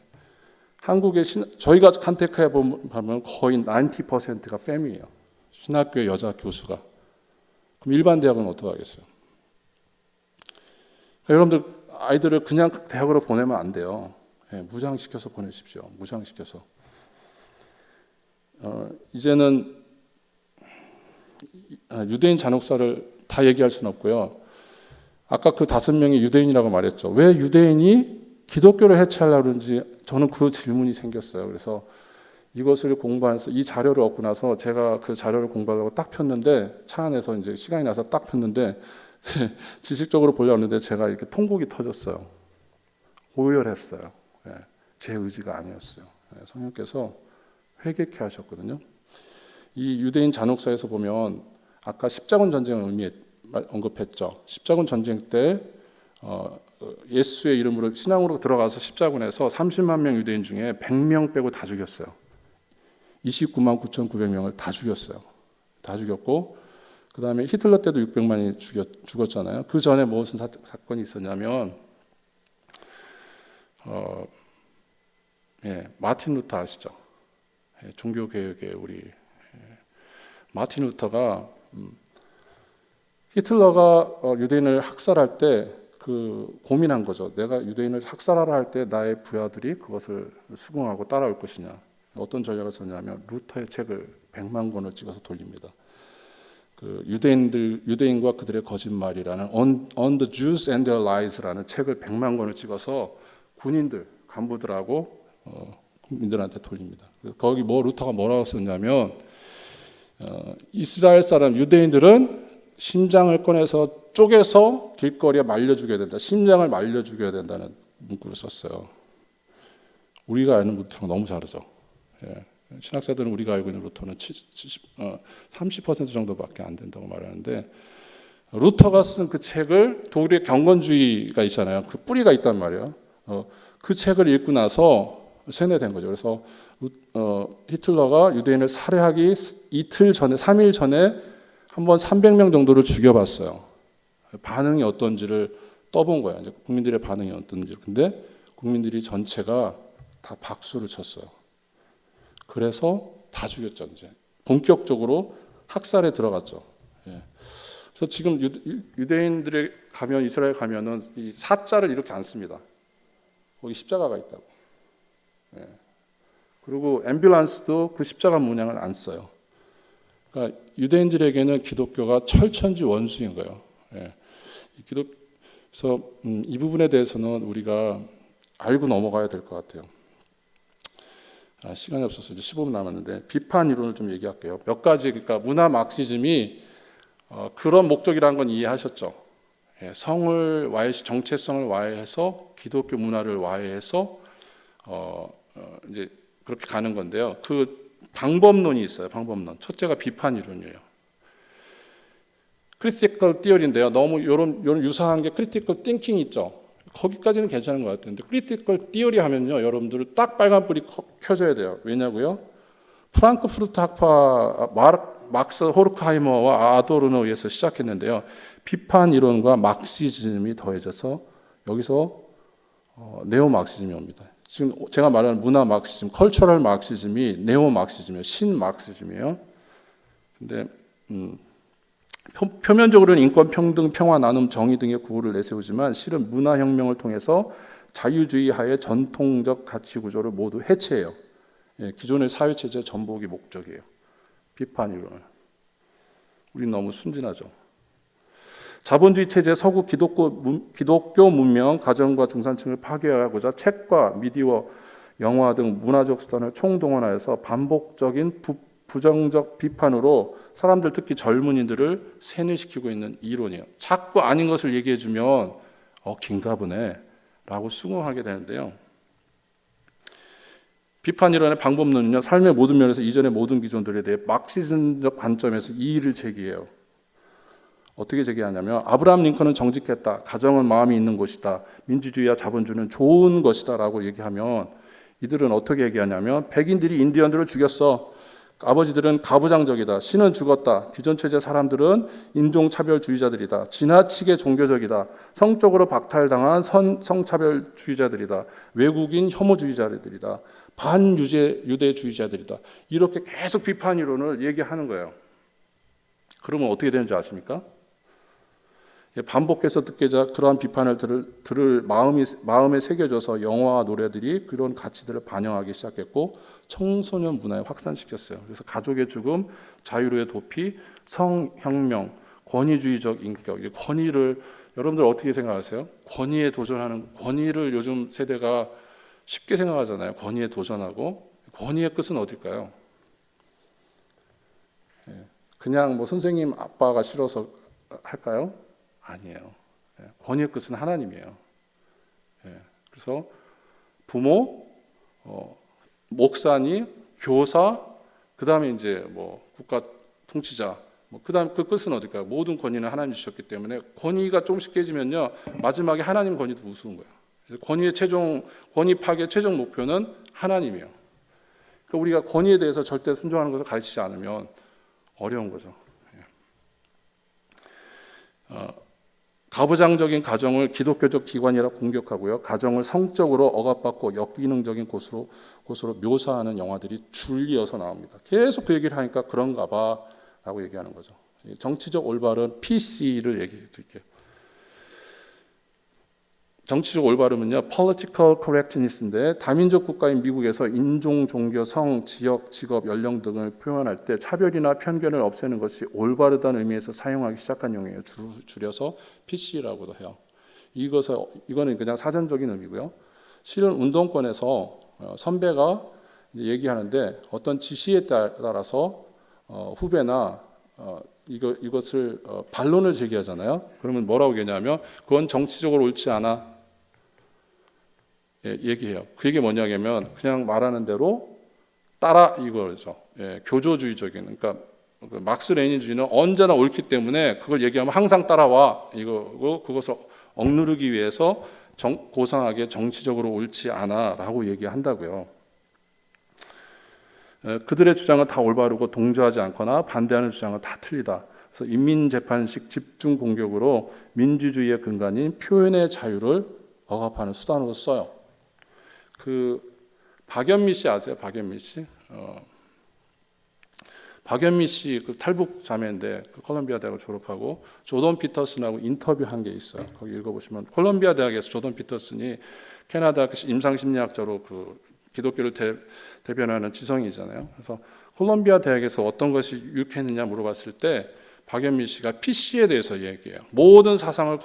[SPEAKER 1] 한국의 저희가 컨택해 보면 거의 90%가 페미예요. 신학교의 여자 교수가. 그럼 일반 대학은 어떻게 하겠어요? 여러분들 아이들을 그냥 대학으로 보내면 안 돼요. 예, 무장시켜서 보내십시오. 무장시켜서. 이제는 유대인 잔혹사를 다 얘기할 수는 없고요. 아까 그 5명이 유대인이라고 말했죠. 왜 유대인이 기독교를 해체하려고 그러는지 저는 그 질문이 생겼어요. 그래서 이것을 공부하면서 이 자료를 얻고 나서 제가 그 자료를 공부하려고 딱 폈는데 차 안에서 이제 시간이 나서 딱 폈는데 지식적으로 보려고 했는데 제가 이렇게 통곡이 터졌어요. 오열했어요. 제 의지가 아니었어요. 성령께서 회개케 하셨거든요. 이 유대인 잔혹사에서 보면 아까 십자군 전쟁을 언급했죠. 십자군 전쟁 때 예수의 이름으로 신앙으로 들어가서 십자군에서 30만 명 유대인 중에 100명 빼고 다 죽였어요. 29만 9,900명을 다 죽였어요. 다 죽였고 그 다음에 히틀러 때도 600만이 죽었잖아요. 그 전에 무슨 사건이 있었냐면 마틴 루터 아시죠? 종교개혁의 우리 마틴 루터가 히틀러가 유대인을 학살할 때 고민한 거죠. 내가 유대인을 학살하라 할 때 나의 부하들이 그것을 수긍하고 따라올 것이냐. 어떤 전략을 썼냐면 루터의 책을 100만 권을 찍어서 돌립니다. 유대인과 그들의 거짓말이라는 On the Jews and their Lies라는 책을 100만 권을 찍어서 군인들, 간부들하고 국민들한테 돌립니다. 거기 루터가 뭐라고 썼냐면 이스라엘 사람 유대인들은 심장을 꺼내서 쪼개서 길거리에 말려 죽여야 된다. 심장을 말려 죽여야 된다는 문구를 썼어요. 우리가 아는 루터랑 너무 다르죠. 신학자들은 우리가 알고 있는 루터는 30% 정도밖에 안 된다고 말하는데 루터가 쓴 그 책을 독일의 경건주의가 있잖아요. 그 뿌리가 있단 말이에요. 그 책을 읽고 나서 세뇌된 거죠. 그래서 히틀러가 유대인을 살해하기 이틀 전에, 3일 전에 한번 300명 정도를 죽여봤어요. 반응이 어떤지를 떠본 거예요. 이제 국민들의 반응이 어떤지. 근데 국민들이 전체가 다 박수를 쳤어요. 그래서 다 죽였죠. 이제 본격적으로 학살에 들어갔죠. 그래서 지금 유대인들에 가면 이스라엘 가면은 이 사자를 이렇게 안 씁니다. 거기 십자가가 있다고. 그리고 앰뷸런스도 그 십자가 문양을 안 써요. 그러니까 유대인들에게는 기독교가 철천지 원수인 거예요. 그래서 이 부분에 대해서는 우리가 알고 넘어가야 될 것 같아요. 시간이 없어서 이제 15분 남았는데 비판 이론을 좀 얘기할게요. 몇 가지 그러니까 문화 막시즘이 그런 목적이라는 건 이해하셨죠? 성을 정체성을 와해해서 기독교 문화를 와해해서 이제 그렇게 가는 건데요. 그 방법론이 있어요. 방법론. 첫째가 비판 이론이에요. 크리티컬 티어리인데요. 너무 이런 유사한 게 크리티컬 띵킹 있죠. 거기까지는 괜찮은 것 같은데 크리티컬 티어리 하면요, 여러분들 딱 빨간불이 켜져야 돼요. 왜냐고요? 프랑크푸르트 학파 막스 호르크하이머와 아도르노에 의해서 시작했는데요. 비판 이론과 막시즘이 더해져서 여기서 네오 막시즘이 옵니다. 지금 제가 말하는 문화 막시즘, 컬처럴 막시즘이 네오 막시즘이에요. 신 막시즘이에요. 근데 표면적으로는 인권, 평등, 평화, 나눔, 정의 등의 구호를 내세우지만 실은 문화혁명을 통해서 자유주의 하에 전통적 가치 구조를 모두 해체해요. 기존의 사회체제 전복이 목적이에요. 비판 이론을. 우리 너무 순진하죠. 자본주의 체제 서구 기독교 문명 가정과 중산층을 파괴하고자 책과 미디어, 영화 등 문화적 수단을 총동원하여서 반복적인 부정적 비판으로 사람들, 특히 젊은이들을 세뇌시키고 있는 이론이에요. 자꾸 아닌 것을 얘기해주면 긴가 보네 라고 수긍하게 되는데요. 비판 이론의 방법론은요, 삶의 모든 면에서 이전의 모든 기존들에 대해 막시즘적 관점에서 이의를 제기해요. 어떻게 제기하냐면, 아브라함 링컨은 정직했다, 가정은 마음이 있는 곳이다, 민주주의와 자본주의는 좋은 것이다 라고 얘기하면, 이들은 어떻게 얘기하냐면, 백인들이 인디언들을 죽였어, 아버지들은 가부장적이다, 신은 죽었다, 기존 체제 사람들은 인종차별주의자들이다, 지나치게 종교적이다, 성적으로 박탈당한 성차별주의자들이다, 외국인 혐오주의자들이다, 반유대주의자들이다, 이렇게 계속 비판 이론을 얘기하는 거예요. 그러면 어떻게 되는지 아십니까? 반복해서 듣게 자 그러한 비판을 들을 마음에 새겨져서 영화와 노래들이 그런 가치들을 반영하기 시작했고, 청소년 문화에 확산시켰어요. 그래서 가족의 죽음, 자유로의 도피, 성혁명, 권위주의적 인격, 권위를 여러분들 어떻게 생각하세요? 권위에 도전하는, 권위를 요즘 세대가 쉽게 생각하잖아요. 권위에 도전하고, 권위의 끝은 어딜까요? 그냥 뭐 선생님 아빠가 싫어서 할까요? 아니에요. 권위의 끝은 하나님이에요. 그래서 부모, 목사님, 교사, 그 다음에 이제 뭐 국가 통치자, 그다음 그 끝은 어딜까요? 모든 권위는 하나님 주셨기 때문에 권위가 조금씩 깨지면요, 마지막에 하나님 권위도 우스운 거예요. 권위 파괴 최종 목표는 하나님이에요. 그러니까 우리가 권위에 대해서 절대 순종하는 것을 가르치지 않으면 어려운 거죠. 가부장적인 가정을 기독교적 기관이라 공격하고요, 가정을 성적으로 억압받고 역기능적인 곳으로 묘사하는 영화들이 줄이어서 나옵니다. 계속 그 얘기를 하니까 그런가 봐 라고 얘기하는 거죠. 정치적 올바른 PC를 얘기해 드릴게요. 정치적 올바름은요, political correctness인데, 다민족 국가인 미국에서 인종, 종교, 성, 지역, 직업, 연령 등을 표현할 때 차별이나 편견을 없애는 것이 올바르다는 의미에서 사용하기 시작한 용어예요. 줄여서 PC라고도 해요. 이거는 그냥 사전적인 의미고요. 실은 운동권에서 선배가 이제 얘기하는데, 어떤 지시에 따라서 후배나 이것을 반론을 제기하잖아요. 그러면 뭐라고 얘기하냐면, 그건 정치적으로 옳지 않아, 얘기해요. 그게 뭐냐면 그냥 말하는 대로 따라 이거죠. 교조주의적인, 그러니까 막스 레닌주의는 언제나 옳기 때문에 그걸 얘기하면 항상 따라와, 이거고, 그것을 억누르기 위해서 고상하게 정치적으로 옳지 않아라고 얘기한다고요. 그들의 주장은 다 올바르고 동조하지 않거나 반대하는 주장은 다 틀리다. 그래서 인민재판식 집중 공격으로 민주주의의 근간인 표현의 자유를 억압하는 수단으로 써요. 박연미 씨 아세요? 박연미 씨? 박연미 씨 탈북 자매인데 콜롬비아 대학을 졸업하고 조던 피터슨하고 인터뷰한 게 있어요. 거기 읽어보시면, 콜롬비아 대학에서 조던 피터슨이 캐나다 임상심리학자로 기독교를 대변하는 지성이잖아요. 그래서 콜롬비아 대학에서 어떤 것이 유익했느냐 물어봤을 때 박연미 씨가 PC에 대해서 얘기해요. 모든 사상을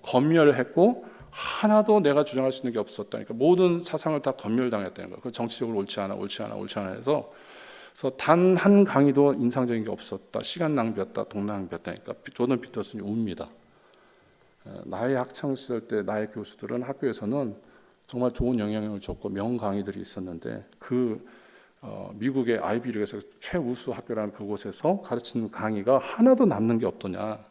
[SPEAKER 1] 검열했고 하나도 내가 주장할 수 있는 게 없었다. 그러니까 모든 사상을 다 검열당했다는 거예요. 정치적으로 옳지 않아 해서 단 한 강의도 인상적인 게 없었다. 시간 낭비였다. 돈 낭비였다. 그러니까 조던 피터슨이 웁니다. 나의 학창 시절 때 나의 교수들은 학교에서는 정말 좋은 영향력을 줬고 명 강의들이 있었는데, 미국의 아이비리그에서 최우수 학교라는 그곳에서 가르치는 강의가 하나도 남는 게 없더냐.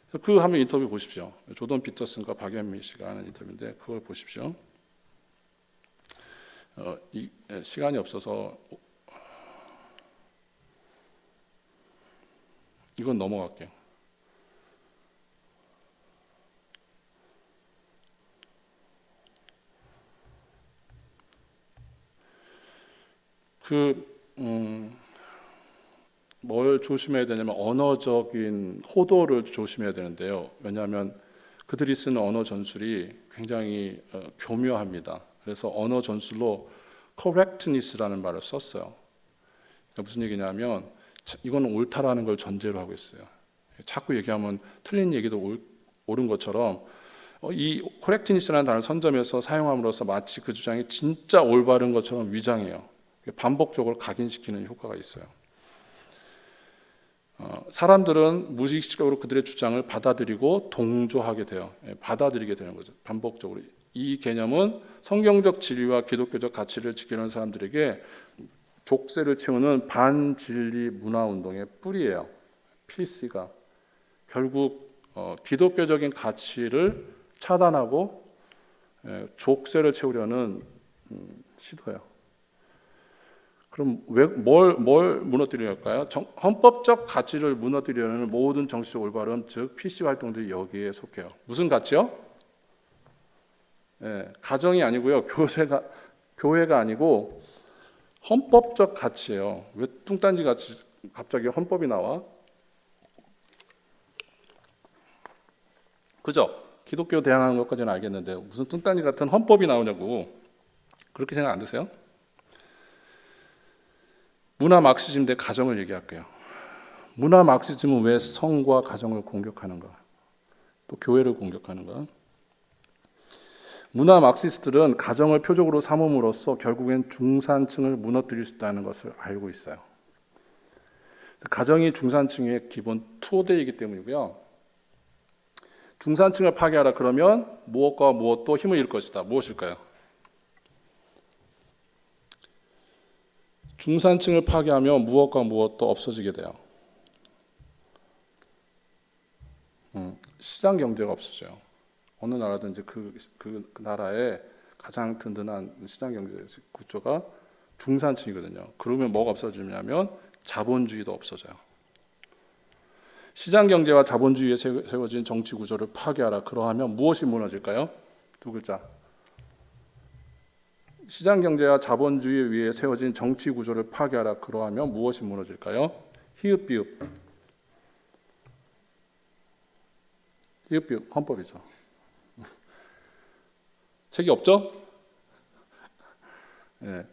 [SPEAKER 1] 한번 인터뷰 보십시오. 조던 피터슨과 박연미 씨가 하는 인터뷰인데 그걸 보십시오. 시간이 없어서 이건 넘어갈게요. 뭘 조심해야 되냐면 언어적인 호도를 조심해야 되는데요. 왜냐하면 그들이 쓰는 언어 전술이 굉장히 교묘합니다. 그래서 언어 전술로 correctness라는 말을 썼어요. 그러니까 무슨 얘기냐면 이거는 옳다라는 걸 전제로 하고 있어요. 자꾸 얘기하면 틀린 얘기도 옳은 것처럼 이 코렉티니스라는 단어를 선점해서 사용함으로써 마치 그 주장이 진짜 올바른 것처럼 위장해요. 반복적으로 각인시키는 효과가 있어요. 사람들은 무의식적으로 그들의 주장을 받아들이고 동조하게 돼요. 받아들이게 되는 거죠. 반복적으로. 이 개념은 성경적 진리와 기독교적 가치를 지키는 사람들에게 족쇄를 채우는 반진리 문화운동의 뿌리예요. PC가 결국 기독교적인 가치를 차단하고 족쇄를 채우려는 시도예요. 그럼 뭘 무너뜨릴까요? 헌법적 가치를 무너뜨리려는 모든 정치적 올바름, 즉 PC 활동들이 여기에 속해요. 무슨 가치요? 가정이 아니고요. 교회가 아니고 헌법적 가치예요. 왜 뚱딴지 같이 갑자기 헌법이 나와? 그죠? 기독교 대항하는 것까지는 알겠는데 무슨 뚱딴지 같은 헌법이 나오냐고. 그렇게 생각 안 드세요? 문화 막시즘 대 가정을 얘기할게요. 문화 막시즘은 왜 성과 가정을 공격하는가? 또 교회를 공격하는가? 문화 막시스트들은 가정을 표적으로 삼음으로써 결국엔 중산층을 무너뜨릴 수 있다는 것을 알고 있어요. 가정이 중산층의 기본 토대이기 때문이고요. 중산층을 파괴하라 그러면 무엇과 무엇도 힘을 잃을 것이다. 무엇일까요? 중산층을 파괴하면 무엇과 무엇도 없어지게 돼요. 시장 경제가 없어져요. 어느 나라든지 그 나라의 가장 든든한 시장 경제 구조가 중산층이거든요. 그러면 뭐가 없어지냐면 자본주의도 없어져요. 시장 경제와 자본주의에 세워진 정치 구조를 파괴하라. 그러하면 무엇이 무너질까요? 두 글자. 시장 경제와 자본주의 위에 세워진 정치 구조를 파괴하라. 그러하면 무엇이 무너질까요? 히읗비읍. 히읗비읍 헌법이죠. 책이 없죠? 네.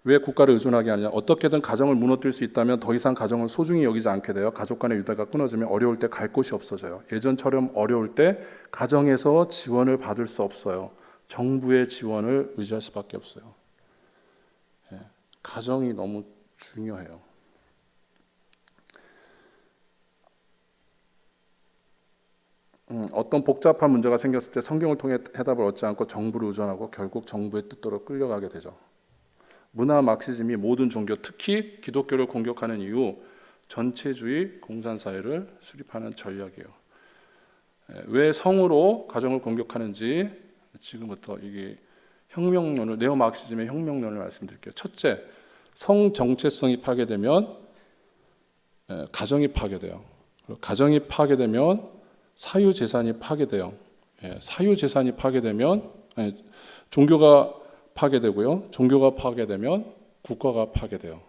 [SPEAKER 1] 왜 국가를 의존하게 하느냐? 어떻게든 가정을 무너뜨릴 수 있다면 더 이상 가정을 소중히 여기지 않게 돼요. 가족 간의 유대가 끊어지면 어려울 때 갈 곳이 없어져요. 예전처럼 어려울 때 가정에서 지원을 받을 수 없어요. 정부의 지원을 의지할 수밖에 없어요. 네. 가정이 너무 중요해요. 어떤 복잡한 문제가 생겼을 때 성경을 통해 해답을 얻지 않고 정부를 의존하고 결국 정부의 뜻대로 끌려가게 되죠. 문화 막시즘이 모든 종교, 특히 기독교를 공격하는 이유, 전체주의 공산사회를 수립하는 전략이에요. 왜 성으로 가정을 공격하는지 지금부터 이게 혁명론을, 네오막시즘의 혁명론을 말씀드릴게요. 첫째, 성 정체성이 파괴되면 가정이 파괴돼요. 가정이 파괴되면 사유재산이 파괴돼요. 사유재산이 파괴되면 종교가 파괴되고요. 종교가 파괴되면 국가가 파괴돼요.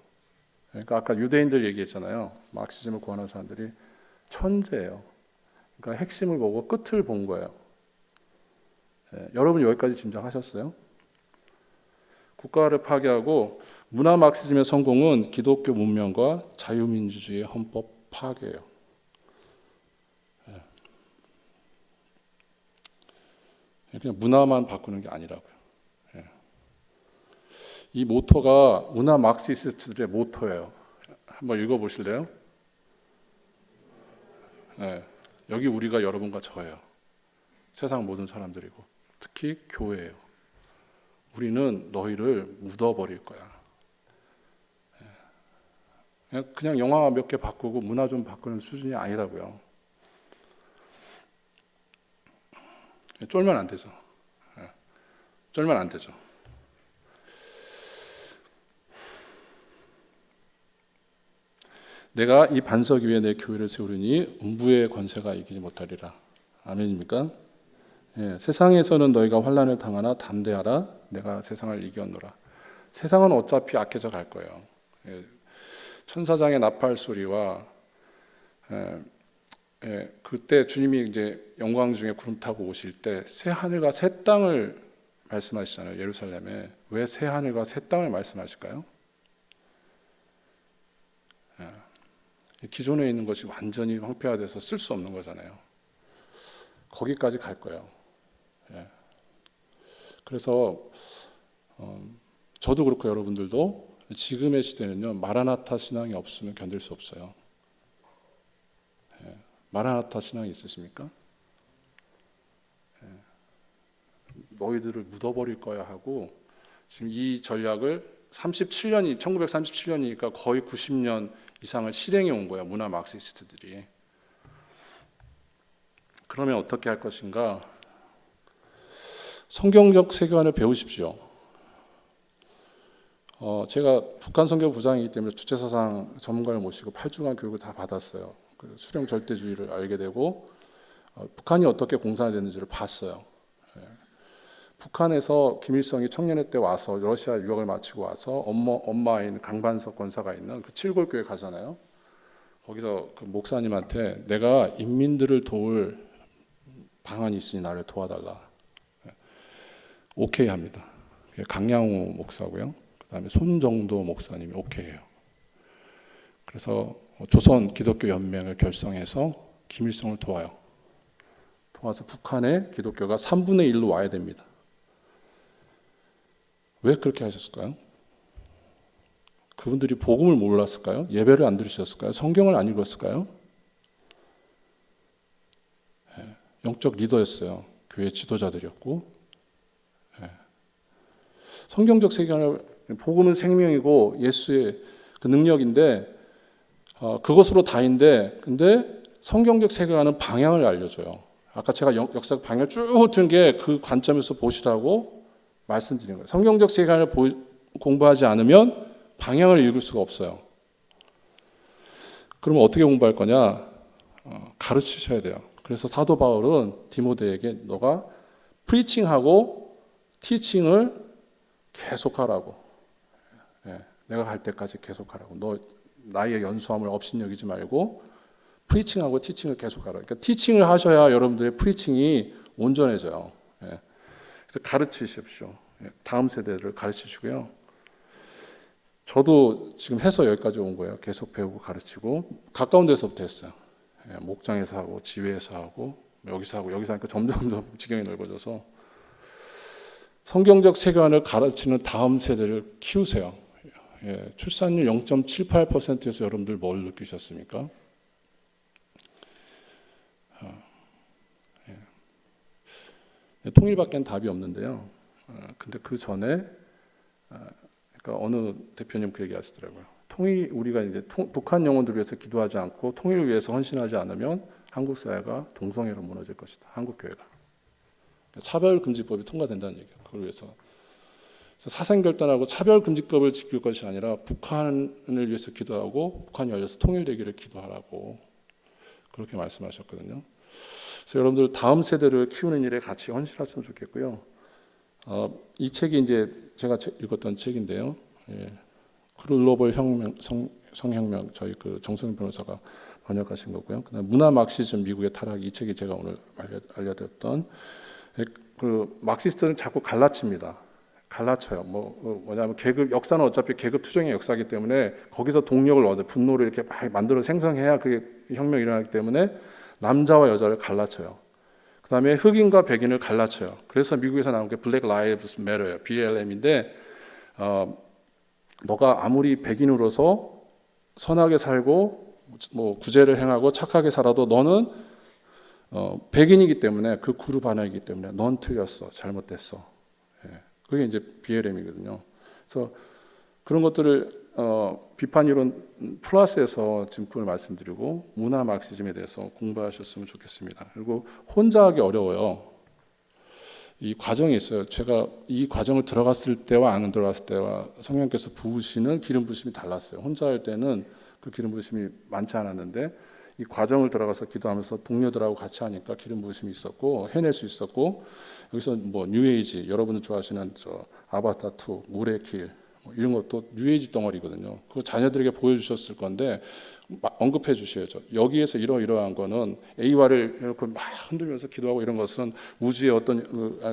[SPEAKER 1] 그러니까 아까 유대인들 얘기했잖아요. 막시즘을 구하는 사람들이 천재예요. 그러니까 핵심을 보고 끝을 본 거예요. 여러분 여기까지 짐작하셨어요? 국가를 파괴하고 문화 막시즘의 성공은 기독교 문명과 자유민주주의의 헌법 파괴예요. 그냥 문화만 바꾸는 게 아니라고요. 이 모토가 문화 막시스트들의 모토예요. 한번 읽어보실래요? 여기 우리가 여러분과 저예요. 세상 모든 사람들이고 특히 교회예요. 우리는 너희를 묻어버릴 거야. 그냥 영화 몇 개 바꾸고 문화 좀 바꾸는 수준이 아니라고요. 쫄면 안 되죠. 쫄면 안 되죠. 내가 이 반석 위에 내 교회를 세우리니 음부의 권세가 이기지 못하리라. 아멘입니까? 세상에서는 너희가 환난을 당하나 담대하라. 내가 세상을 이겼노라. 세상은 어차피 악해져 갈 거예요. 천사장의 나팔 소리와 그때 주님이 이제 영광 중에 구름 타고 오실 때 새 하늘과 새 땅을 말씀하시잖아요. 예루살렘에 왜 새 하늘과 새 땅을 말씀하실까요? 기존에 있는 것이 완전히 황폐화돼서 쓸 수 없는 거잖아요. 거기까지 갈 거예요. 그래서 저도 그렇고 여러분들도 지금의 시대는요, 마라나타 신앙이 없으면 견딜 수 없어요. 마라나타 신앙이 있으십니까? 너희들을 묻어버릴 거야 하고 지금 이 전략을 1937년이니까 거의 90년 이상을 실행해 온 거야, 문화 마르크시스트들이. 그러면 어떻게 할 것인가? 성경적 세계관을 배우십시오. 제가 북한 선교 부장이기 때문에 주체사상 전문가를 모시고 8주간 교육을 다 받았어요. 그 수령 절대주의를 알게 되고 북한이 어떻게 공산화됐는지를 봤어요. 북한에서 김일성이 청년회 때 와서 러시아 유학을 마치고 와서 엄마인 강반석 권사가 있는 그 칠골교회 가잖아요. 거기서 그 목사님한테 내가 인민들을 도울 방안이 있으니 나를 도와달라. 오케이 합니다. 강양호 목사고요. 그다음에 손정도 목사님이 오케이해요. 그래서 조선 기독교 연맹을 결성해서 김일성을 도와요. 도와서 북한의 기독교가 3분의 1로 와야 됩니다. 왜 그렇게 하셨을까요? 그분들이 복음을 몰랐을까요? 예배를 안 들으셨을까요? 성경을 안 읽었을까요? 영적 리더였어요. 교회 지도자들이었고. 성경적 세계관을 복음은 생명이고 예수의 그 능력인데 그것으로 다인데 근데 성경적 세계관은 방향을 알려줘요. 아까 제가 역사 방향을 쭉 든 게 그 관점에서 보시라고 말씀드린 거예요. 성경적 세계관을 공부하지 않으면 방향을 읽을 수가 없어요. 그러면 어떻게 공부할 거냐? 가르치셔야 돼요. 그래서 사도 바울은 디모데에게 너가 프리칭하고 티칭을 계속하라고. 내가 갈 때까지 계속하라고. 너 나의 연수함을 업신여기지 말고 프리칭하고 티칭을 계속하라. 그러니까 티칭을 하셔야 여러분들의 프리칭이 온전해져요. 가르치십시오. 다음 세대를 가르치시고요. 저도 지금 해서 여기까지 온 거예요. 계속 배우고 가르치고 가까운 데서부터 했어요. 목장에서 하고 지회에서 하고 여기서 하고 여기서 하니까 점점 지경이 넓어져서 성경적 세계관을 가르치는 다음 세대를 키우세요. 출산율 0.78%에서 여러분들 뭘 느끼셨습니까? 통일밖엔 답이 없는데요. 근데 그 전에 그러니까 어느 대표님 그 얘기 하시더라고요. 우리가 이제 북한 영혼들을 위해서 기도하지 않고 통일을 위해서 헌신하지 않으면 한국 사회가 동성애로 무너질 것이다. 한국 교회가. 차별금지법이 통과된다는 얘기예요. 그걸 위해서. 사생결단하고 차별금지법을 지킬 것이 아니라 북한을 위해서 기도하고 북한이 열려서 통일되기를 기도하라고 그렇게 말씀하셨거든요. 그래서 여러분들 다음 세대를 키우는 일에 같이 헌신했으면 좋겠고요. 이 책이 이제 제가 읽었던 책인데요. 글로벌 혁명, 성혁명 저희 그 정성윤 변호사가 번역하신 거고요. 그다음 문화 막시즘 미국의 타락 이 책이 제가 오늘 알려드렸던 그 막시스트는 자꾸 갈라칩니다. 갈라쳐요. 뭐냐면 계급 역사는 어차피 계급 투쟁의 역사이기 때문에 거기서 동력을 얻어 분노를 이렇게 막 만들어 생성해야 그게 혁명이 일어나기 때문에 남자와 여자를 갈라쳐요. 그다음에 흑인과 백인을 갈라쳐요. 그래서 미국에서 나온 게 Black Lives Matter예요. BLM인데 너가 아무리 백인으로서 선하게 살고 뭐 구제를 행하고 착하게 살아도 너는 백인이기 때문에 그 그룹 하나이기 때문에 넌 틀렸어. 잘못됐어. 그게 이제 BLM이거든요. 그래서 그런 것들을 비판 이론 플러스에서 지금 그걸 말씀드리고 문화 마르크시즘에 대해서 공부하셨으면 좋겠습니다. 그리고 혼자 하기 어려워요. 이 과정이 있어요. 제가 이 과정을 들어갔을 때와 안 들어갔을 때와 성령께서 부으시는 기름 부으심이 달랐어요. 혼자 할 때는 그 기름 부으심이 많지 않았는데 이 과정을 들어가서 기도하면서 동료들하고 같이 하니까 기름 부으심이 있었고 해낼 수 있었고 여기서 뭐 뉴에이지 여러분들 좋아하시는 저 아바타 2 물의 길 뭐 이런 것도 뉴에이지 덩어리거든요. 그거 자녀들에게 보여주셨을 건데 언급해 주셔야죠. 여기에서 이러이러한 거는 A와를 이렇게 막 흔들면서 기도하고 이런 것은 우주의 어떤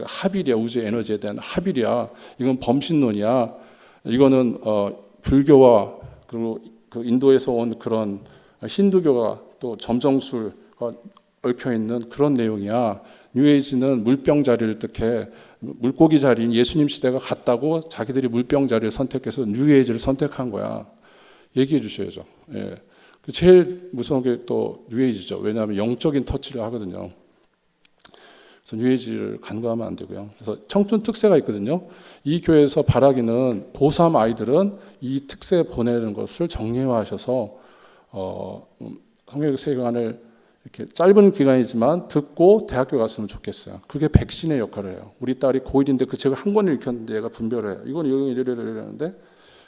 [SPEAKER 1] 합일이야. 우주의 에너지에 대한 합일이야. 이건 범신론이야. 이거는 불교와 그리고 그 인도에서 온 그런 힌두교가 또 점성술과 얽혀 있는 그런 내용이야. 뉴에이지는 물병 자리를 뜻해. 물고기 자리인 예수님 시대가 갔다고 자기들이 물병 자리를 선택해서 뉴에이지를 선택한 거야. 얘기해 주셔야죠. 예. 제일 무서운 게 또 뉴에이지죠. 왜냐하면 영적인 터치를 하거든요. 그래서 뉴에이지를 간과하면 안 되고요. 그래서 청춘 특세가 있거든요. 이 교회에서 바라기는 고3 아이들은 이 특세 보내는 것을 정례화하셔서 성경 세계관을 이렇게 짧은 기간이지만 듣고 대학교 갔으면 좋겠어요. 그게 백신의 역할을 해요. 우리 딸이 고1인데 그 책을 한 권 읽혔는데 얘가 분별을 해요. 이건 이러는데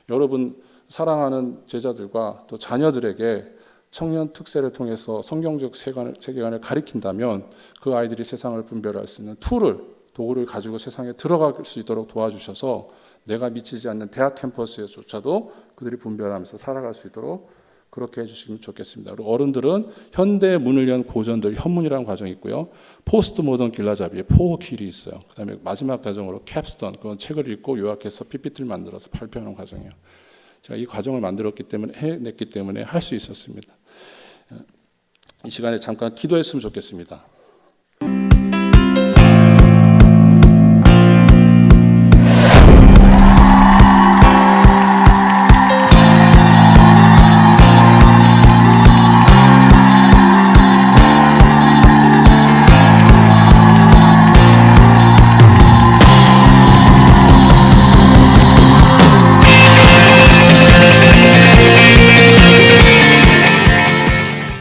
[SPEAKER 1] 여러분 사랑하는 제자들과 또 자녀들에게 청년 특세를 통해서 성경적 세계관을 가리킨다면 그 아이들이 세상을 분별할 수 있는 도구를 가지고 세상에 들어갈 수 있도록 도와주셔서 내가 미치지 않는 대학 캠퍼스에조차도 그들이 분별하면서 살아갈 수 있도록 그렇게 해주시면 좋겠습니다. 그리고 어른들은 현대의 문을 연 고전들 현문이라는 과정이 있고요. 포스트 모던 길라잡이의 포어킬이 있어요. 그 다음에 마지막 과정으로 캡스톤, 그건 책을 읽고 요약해서 PPT를 만들어서 발표하는 과정이에요. 제가 이 과정을 해냈기 때문에 할 수 있었습니다. 이 시간에 잠깐 기도했으면 좋겠습니다.